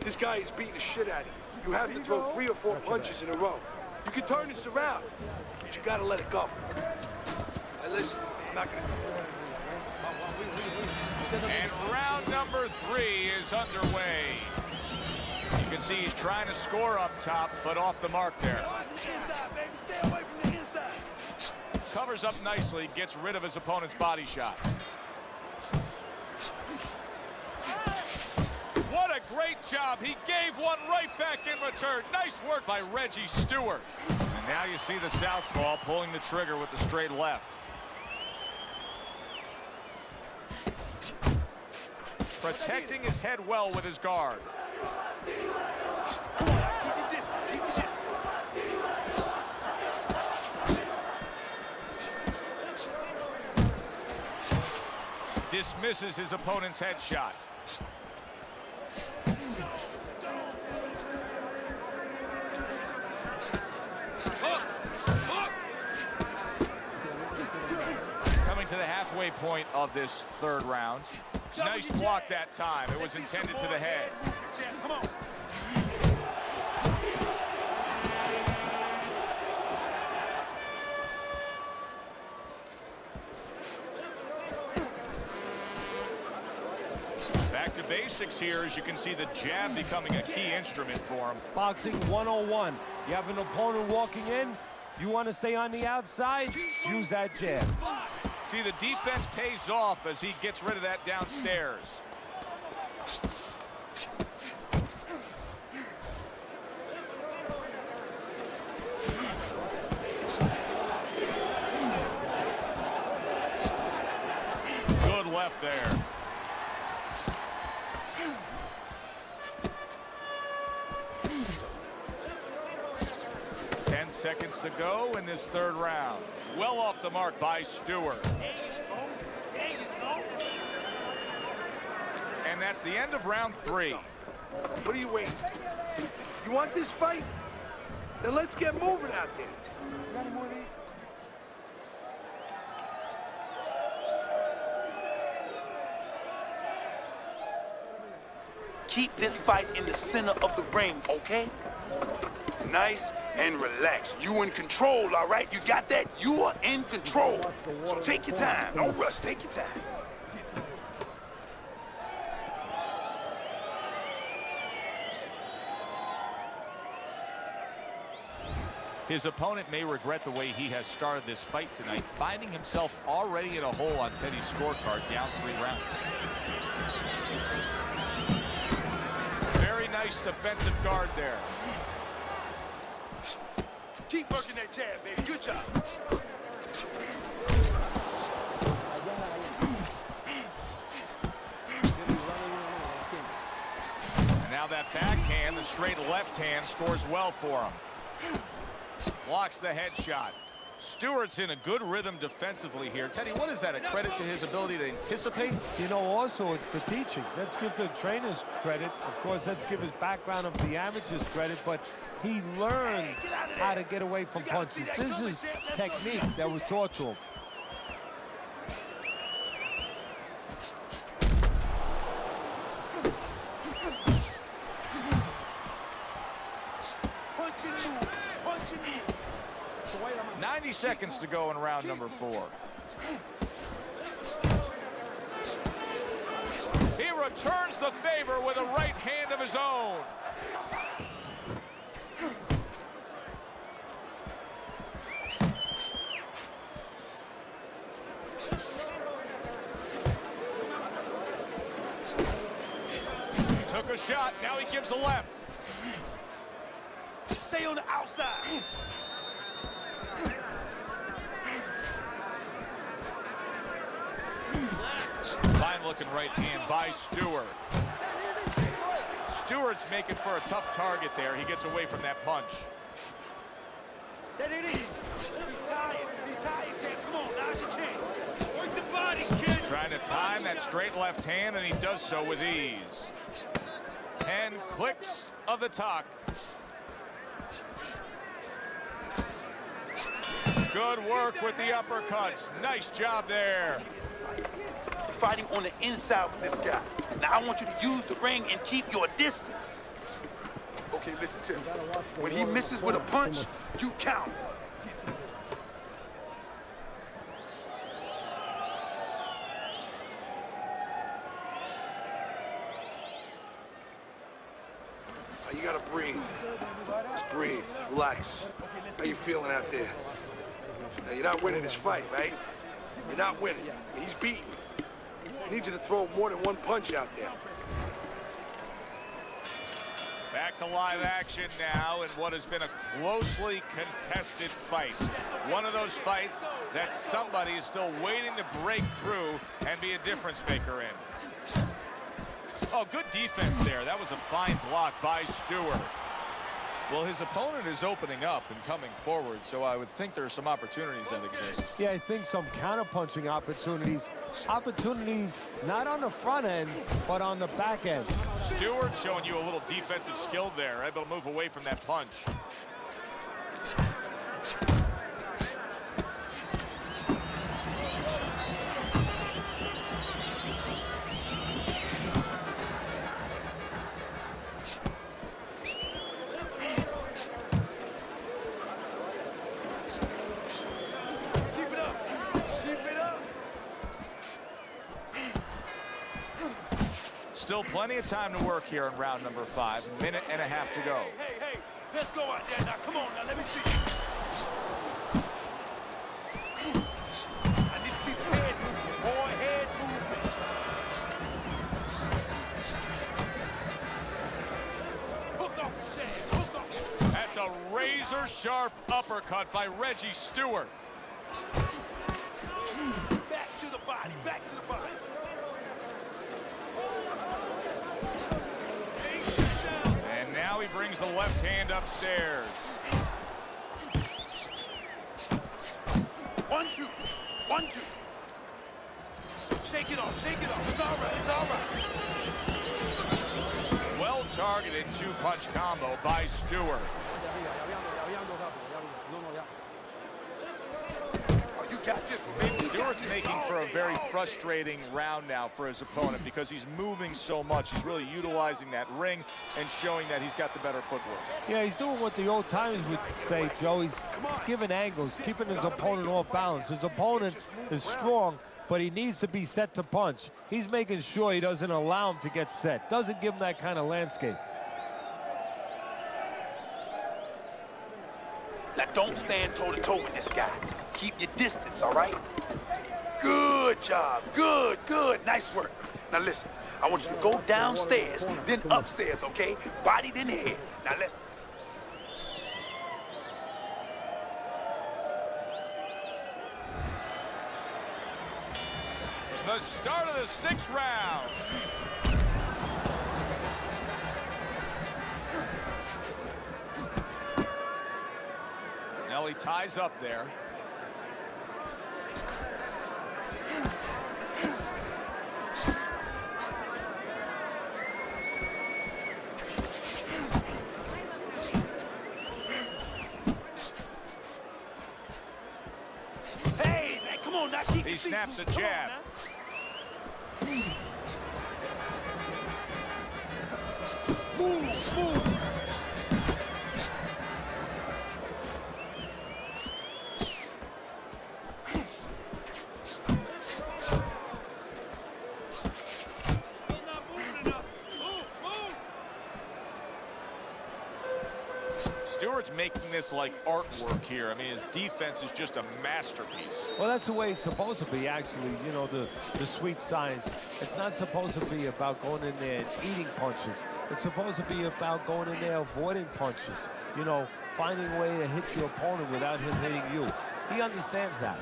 S7: This guy is beating the shit out of you. You have to throw 3 or 4 punches in a row. You can turn this around, but you gotta let it go. Hey, listen, I'm not gonna...
S1: And round number 3 is underway. You can see he's trying to score up top, but off the mark there.
S6: Inside, baby. Stay away from the inside.
S1: Covers up nicely, gets rid of his opponent's body shot. What a great job. He gave one right back in return. Nice work by Reggie Stewart. And now you see the southpaw pulling the trigger with the straight left. Protecting his head well with his guard.
S6: Keep your distance. Keep your distance.
S1: Dismisses his opponent's headshot. Coming to the halfway point of this 3rd round. Nice block that time. It was intended to the head.
S6: Come on.
S1: Back to basics here, as you can see the jab becoming a key instrument for him.
S3: Boxing 101. You have an opponent walking in, you want to stay on the outside, use that jab.
S1: See, the defense pays off as he gets rid of that downstairs. Good left there. seconds to go in this third round. Well off the mark by Stewart. And that's the end of round 3.
S7: What are you waiting? You want this fight? Then let's get moving out there. Got any more of these?
S6: Keep this fight in the center of the ring, okay? Nice and relaxed. You in control, all right? You got that? You are in control. So take your time. Don't rush. Take your time.
S1: His opponent may regret the way he has started this fight tonight, finding himself already in a hole on Teddy's scorecard, down 3 rounds. Very nice defensive guard there.
S6: Keep working that jab, baby. Good job.
S1: And now that backhand, the straight left hand, scores well for him. Blocks the headshot. Stewart's in a good rhythm defensively here. Teddy, what is that? A credit to his ability to anticipate?
S3: You know, also it's the teaching. Let's give the trainers credit. Of course, let's give his background of the amateurs credit, but he learned how to get away from punches. This is technique that was taught to him.
S6: Punch and move. Punch and move.
S1: 90 seconds to go in round number 4. He returns the favor with a right hand of his own. Took a shot, now he gives a left.
S6: Stay on the outside.
S1: Fine looking right hand by Stewart. Stewart's making for a tough target there. He gets away from that punch.
S6: He's tired. He's tired, champ. Come on, now's your chance. Work the body, kid.
S1: Trying to time that straight left hand, and he does so with ease. 10 clicks of the talk. Good work with the uppercuts. Nice job there.
S6: Fighting on the inside with this guy. Now I want you to use the ring and keep your distance. Okay, listen to me. When he misses with a punch, you count.
S7: You gotta breathe. Just breathe. Relax. How you feeling out there? Now, you're not winning this fight, right? You're not winning. He's beaten. I need you to throw more than one punch out there.
S1: Back to live action now in what has been a closely contested fight. One of those fights that somebody is still waiting to break through and be a difference maker in. Oh, good defense there. That was a fine block by Stewart. Well, his opponent is opening up and coming forward, so I would think there are some opportunities that exist.
S3: Yeah, I think some counter-punching opportunities. Opportunities not on the front end, but on the back end.
S1: Stewart showing you a little defensive skill there, able to move away from that punch. Still plenty of time to work here in round number 5. Minute and a half to go.
S6: Hey, let's go out there now. Come on now, let me see. I need to see some head movement, boy, head movement. Hook off the jab, hook off.
S1: That's a razor-sharp uppercut by Reggie Stewart.
S6: Back to the body, back to the body.
S1: And now he brings the left hand upstairs. punch combo by Stewart.
S6: Oh, you got this one, baby.
S1: Stewart's making for a very frustrating round now for his opponent because he's moving so much. He's really utilizing that ring and showing that he's got the better footwork.
S3: Yeah, he's doing what the old timers would say, Joe. He's giving angles, keeping his opponent off balance. His opponent is strong, but he needs to be set to punch. He's making sure he doesn't allow him to get set, doesn't give him that kind of landscape.
S6: Now, don't stand toe-to-toe with this guy. Keep your distance, all right? Good job. Good, good. Nice work. Now, listen. I want you to go downstairs, then upstairs, okay? Body, then head. Now, let's...
S1: The start of the 6th round. Now he ties up there.
S6: Hey, man, come on now. Keep
S1: He
S6: your feet
S1: snaps a
S6: moving. Come on
S1: jab.
S6: now. Move, move.
S1: Stewart's making this like artwork here. I mean, his defense is just a masterpiece.
S3: Well, that's the way it's supposed to be, actually. You know, the sweet science. It's not supposed to be about going in there and eating punches. It's supposed to be about going in there avoiding punches. You know, finding a way to hit your opponent without him hitting you. He understands that.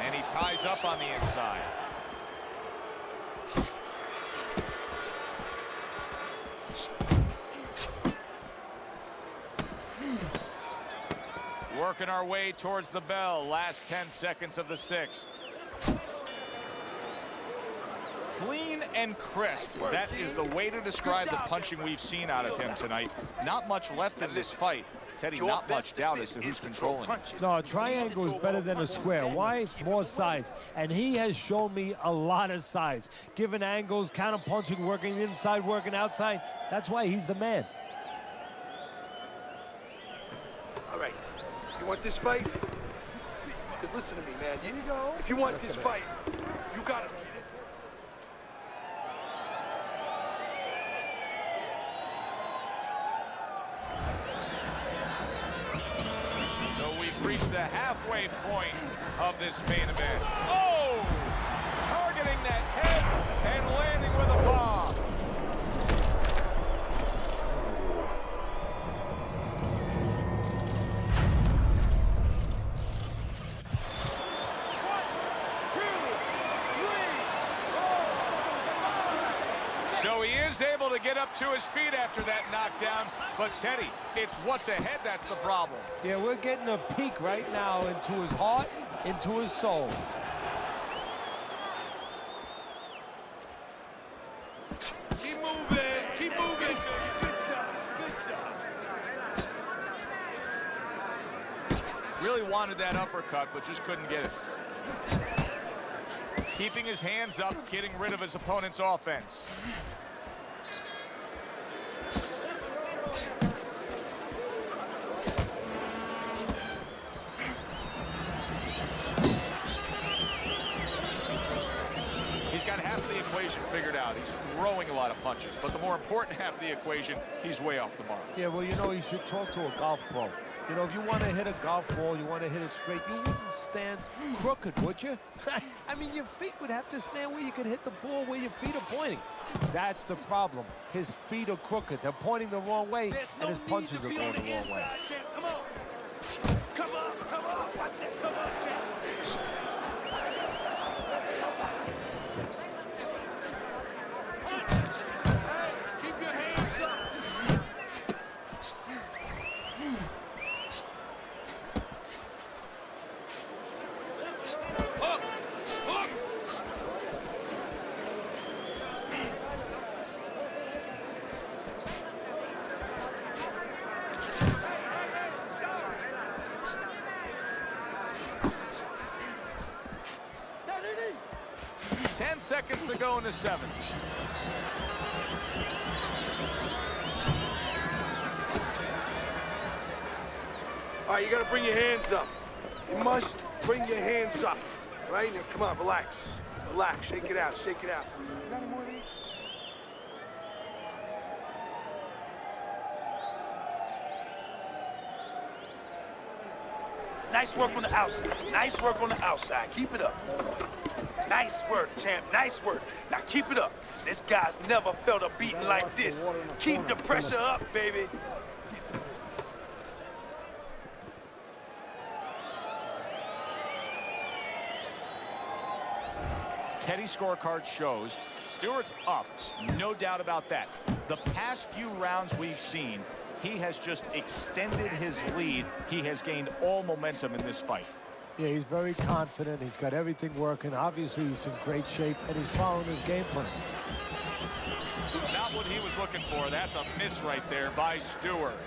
S1: And he ties up on the inside. Working our way towards the bell. Last 10 seconds of the 6th. Clean and crisp. That is the way to describe the punching we've seen out of him tonight. Not much left in this fight. Teddy, not much doubt as to who's controlling it.
S3: No, a triangle is better than a square. Why? More sides. And he has shown me a lot of sides. Giving angles, counter punching, working inside, working outside. That's why he's the man.
S7: All right. You want this fight? Because listen to me, man. If you want this fight, you gotta...
S1: So we've reached the halfway point of this main event. Oh! Targeting that head and landing with a bomb. So he is able to get up to his feet after that knockdown, but Teddy, it's what's ahead that's the problem.
S3: Yeah, we're getting a peek right now into his heart, into his soul.
S7: Keep moving. Keep moving. Good job. Good job.
S1: Really wanted that uppercut, but just couldn't get it. Keeping his hands up, getting rid of his opponent's offense. He's got half of the equation figured out. He's throwing a lot of punches, but the more important half of the equation, he's way off the mark.
S3: Yeah, well, you know, you should talk to a golf pro. You know, if you want to hit a golf ball, you want to hit it straight, you wouldn't stand crooked, would you? I mean, your feet would have to stand where you could hit the ball where your feet are pointing. That's the problem. His feet are crooked. They're pointing the wrong way, and his punches are going the wrong way.
S6: Come on. Come on, come on. Watch that. Come on, champ.
S7: Hey, keep your hands up. Hook! Hook! Hey, let's go!
S1: 10 seconds to go in the 7th.
S7: All right, you gotta bring your hands up. You must bring your hands up. Right? Now, come on, relax. Relax, shake it out, shake it out.
S6: Nice work on the outside. Nice work on the outside. Keep it up. Nice work, champ. Nice work. Now keep it up. This guy's never felt a beating like this. Keep the pressure up, baby.
S1: Teddy's scorecard shows Stewart's up, no doubt about that. The past few rounds we've seen, he has just extended his lead. He has gained all momentum in this fight.
S3: Yeah, he's very confident. He's got everything working. Obviously, he's in great shape, and he's following his game plan.
S1: Not what he was looking for. That's a miss right there by Stewart.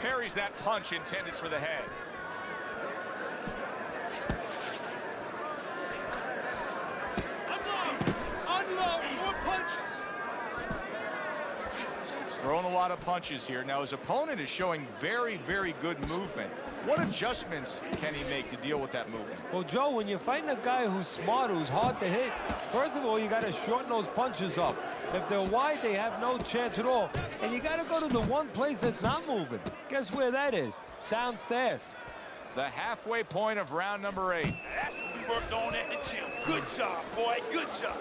S1: Parries that punch intended for the head.
S7: Unload more punches.
S1: He's throwing a lot of punches here. Now his opponent is showing very, very good movement. What adjustments can he make to deal with that movement?
S3: Well, Joe, when you're fighting a guy who's smart, who's hard to hit, first of all, you got to shorten those punches up. If they're wide, they have no chance at all. And you got to go to the one place that's not moving. Guess where that is? Downstairs.
S1: The halfway point of round number 8.
S6: That's what we worked on at the gym. Good job, boy. Good job.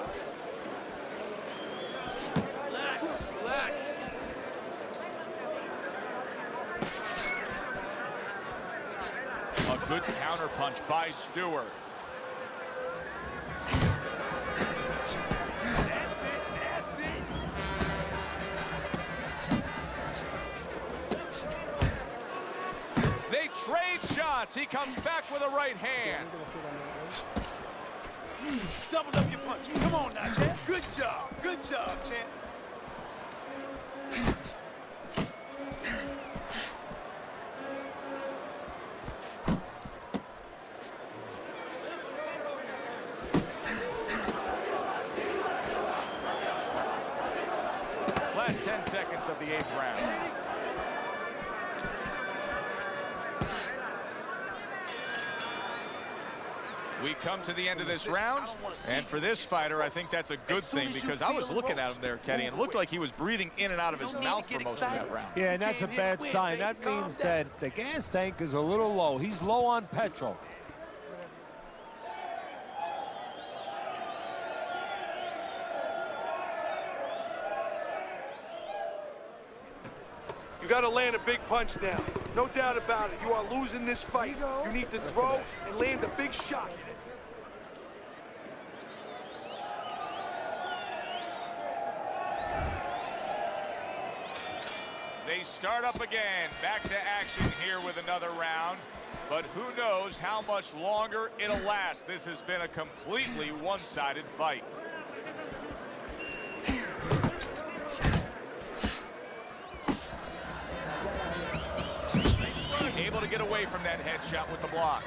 S7: Relax, relax.
S1: A good counter punch by Stewart.
S6: That's it.
S1: They trade shots. He comes back with a right hand.
S6: Double up your punch. Come on now, champ. Good job. Good job, champ.
S1: Last 10 seconds of the 8th round. We come to the end of this round, and for this fighter, I think that's a good thing, because I was looking at him there, Teddy, and it looked like he was breathing in and out of his mouth for most of that round.
S3: Yeah, and that's a bad sign. That means that the gas tank is a little low. He's low on petrol.
S7: You gotta land a big punch now. No doubt about it. You are losing this fight. You need to throw and land a big shot.
S1: They start up again. Back to action here with another round. But who knows how much longer it'll last. This has been a completely one-sided fight. Able to get away from that headshot with the block.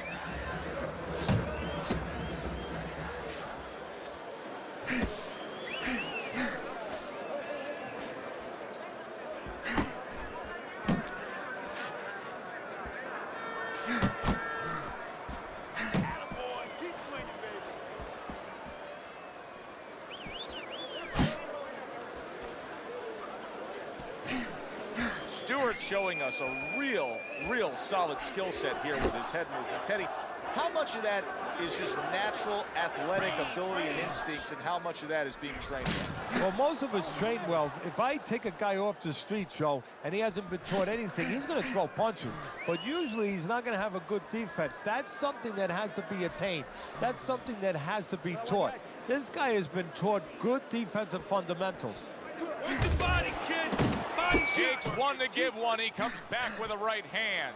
S1: Stewart's showing us a real solid skill set here with his head movement. Teddy, how much of that is just natural athletic ability and instincts, and how much of that is being trained?
S3: Well, most of it's trained well. If I take a guy off the street, Joe, and he hasn't been taught anything, he's going to throw punches. But usually he's not going to have a good defense. That's something that has to be attained. That's something that has to be taught. This guy has been taught good defensive fundamentals.
S7: Work the body, kid. Body shot.
S1: Takes one to give one. He comes back with a right hand.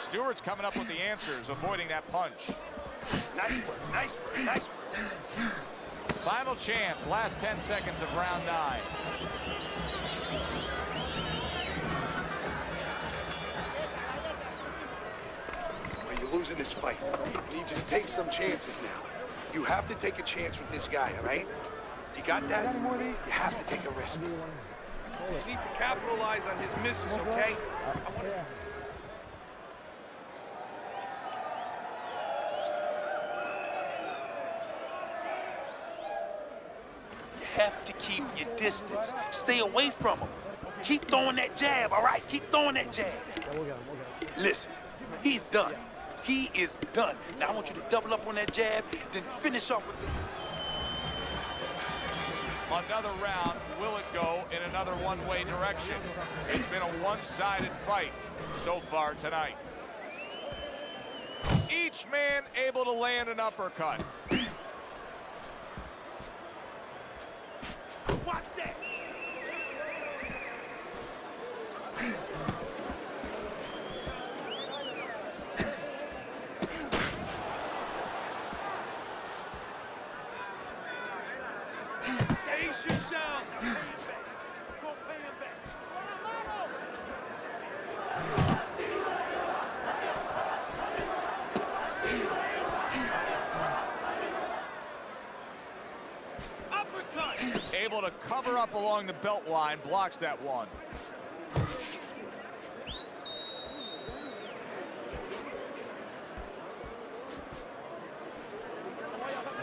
S1: Stewart's coming up with the answers, avoiding that punch.
S6: Nice work, nice work, nice work.
S1: Final chance, last 10 seconds of round 9.
S7: Well, you're losing this fight. I need you to take some chances now. You have to take a chance with this guy, all right? You got that? You have to take a risk. You need to capitalize on his misses, okay?
S6: You have to keep your distance. Stay away from him. Keep throwing that jab, all right? Keep throwing that jab. Listen, he's done. He is done. Now I want you to double up on that jab, then finish off with the...
S1: Another round, will it go in another one-way direction? It's been a one-sided fight so far tonight. Each man able to land an uppercut.
S6: Watch that!
S7: Ace yourself!
S6: Go pay him back.
S7: Uppercut!
S1: Able to cover up along the belt line, blocks that one.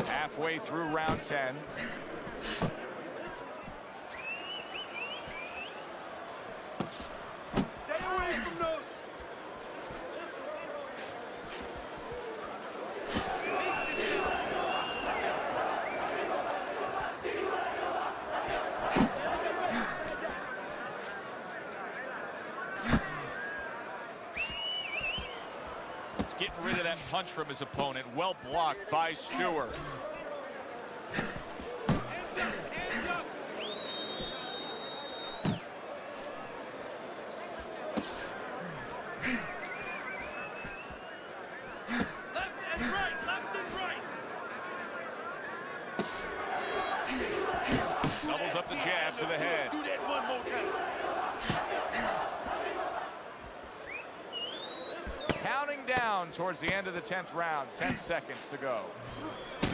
S1: Halfway through round 10.
S7: Stay away from those!
S1: He's getting rid of that punch from his opponent. Well blocked by Stewart.
S7: Hands up! Hands up! Left and right! Left and right!
S1: Doubles up the jab to the head.
S6: Do that one more time.
S1: Counting down towards the end of the 10th round. 10 seconds to go.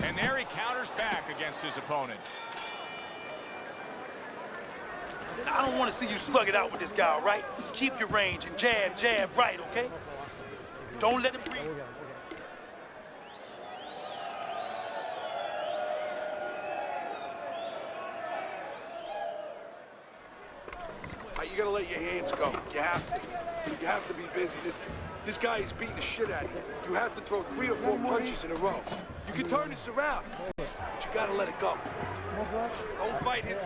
S1: And there he counters back against his opponent.
S6: I don't want to see you slug it out with this guy, all right? Keep your range and jab, jab right, okay? Don't let him breathe.
S7: You gotta let your hands go. You have to. You have to be busy. This guy is beating the shit out of you. You have to throw 3 or 4 punches in a row. You can turn this around, but you gotta let it go. Don't fight his...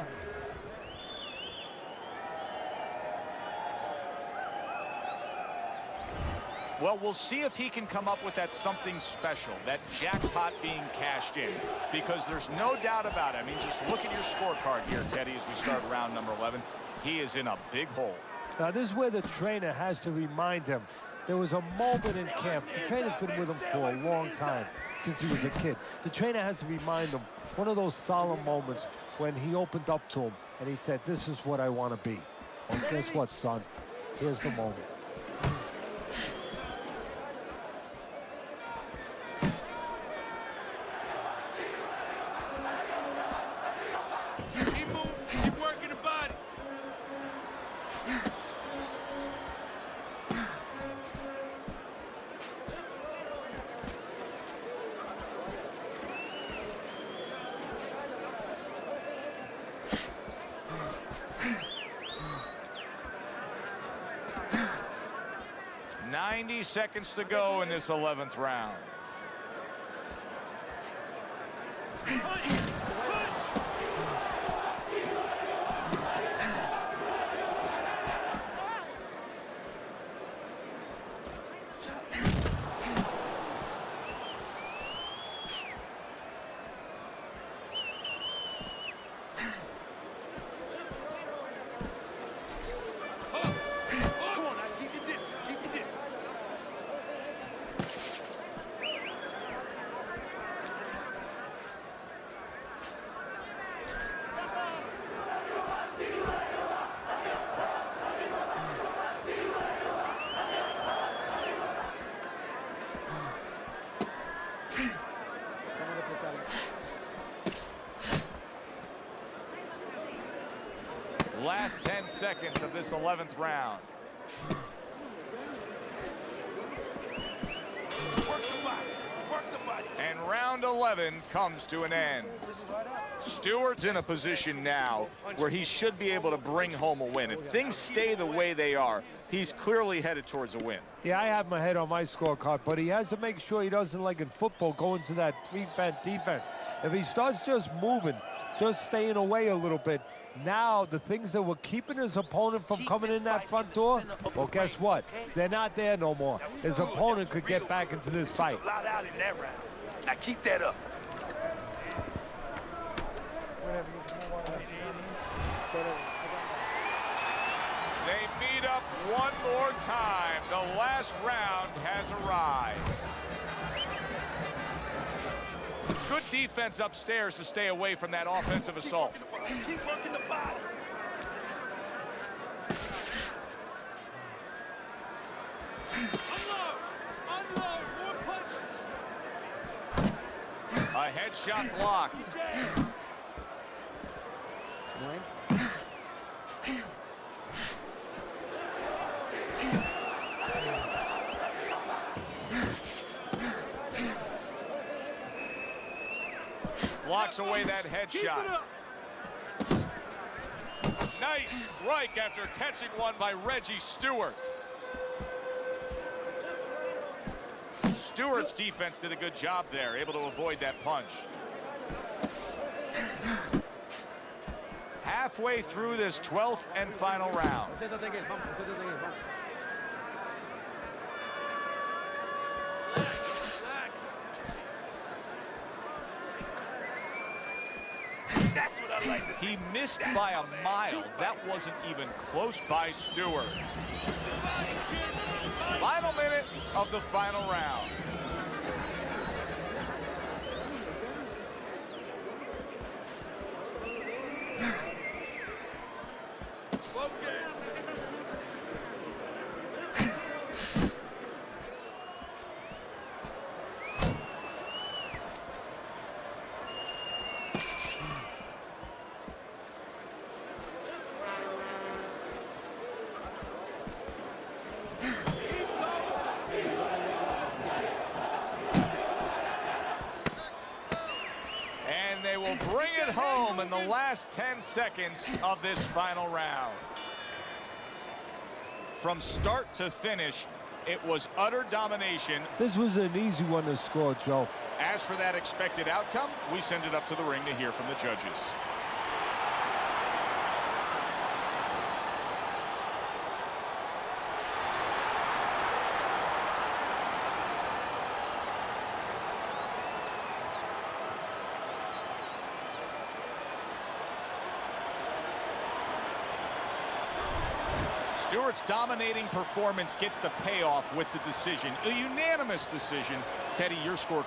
S1: Well, we'll see if he can come up with that something special, that jackpot being cashed in, because there's no doubt about it. I mean, just look at your scorecard here, Teddy, as we start round number 11. He is in a big hole.
S3: Now, this is where the trainer has to remind him. There was a moment in camp. The trainer's been with him for a long time, since he was a kid. The trainer has to remind him, one of those solemn moments when he opened up to him and he said, this is what I want to be. Well, guess what, son? Here's the moment.
S7: Keep moving, keep working the body.
S1: "90 seconds to go in this 11th round.
S7: Come on now, keep your distance, keep your distance.
S1: Last 10 seconds of this 11th round.
S7: Work the body, work the body.
S1: And round 11 comes to an end. Stewart's in a position now where he should be able to bring home a win. If things stay the way they are, he's clearly headed towards a win.
S3: Yeah, I have my head on my scorecard, but he has to make sure he doesn't, like in football, go into that prevent defense. If he starts just moving, just staying away a little bit, now the things that were keeping his opponent from coming in that front door, well, guess what? They're not there no more. His opponent could get back into this fight.
S6: A lot out in that round. Now keep that up.
S1: They meet up one more time. The last round has arrived. Good defense upstairs to stay away from that offensive assault.
S6: Keep working the body.
S7: Unload, more punches.
S1: A headshot blocked. Blocks away that headshot. Nice strike after catching one by Reggie Stewart. Stewart's defense did a good job there, able to avoid that punch. Halfway through this 12th and final round.
S6: That's what I like to see.
S1: He missed by a mile. That wasn't even close by Stewart. Final minute of the final round. They will bring it home in the last 10 seconds of this final round. From start to finish, it was utter domination.
S3: This was an easy one to score, Joe.
S1: As for that expected outcome, we send it up to the ring to hear from the judges. Stewart's dominating performance gets the payoff with the decision. A unanimous decision. Teddy, your score.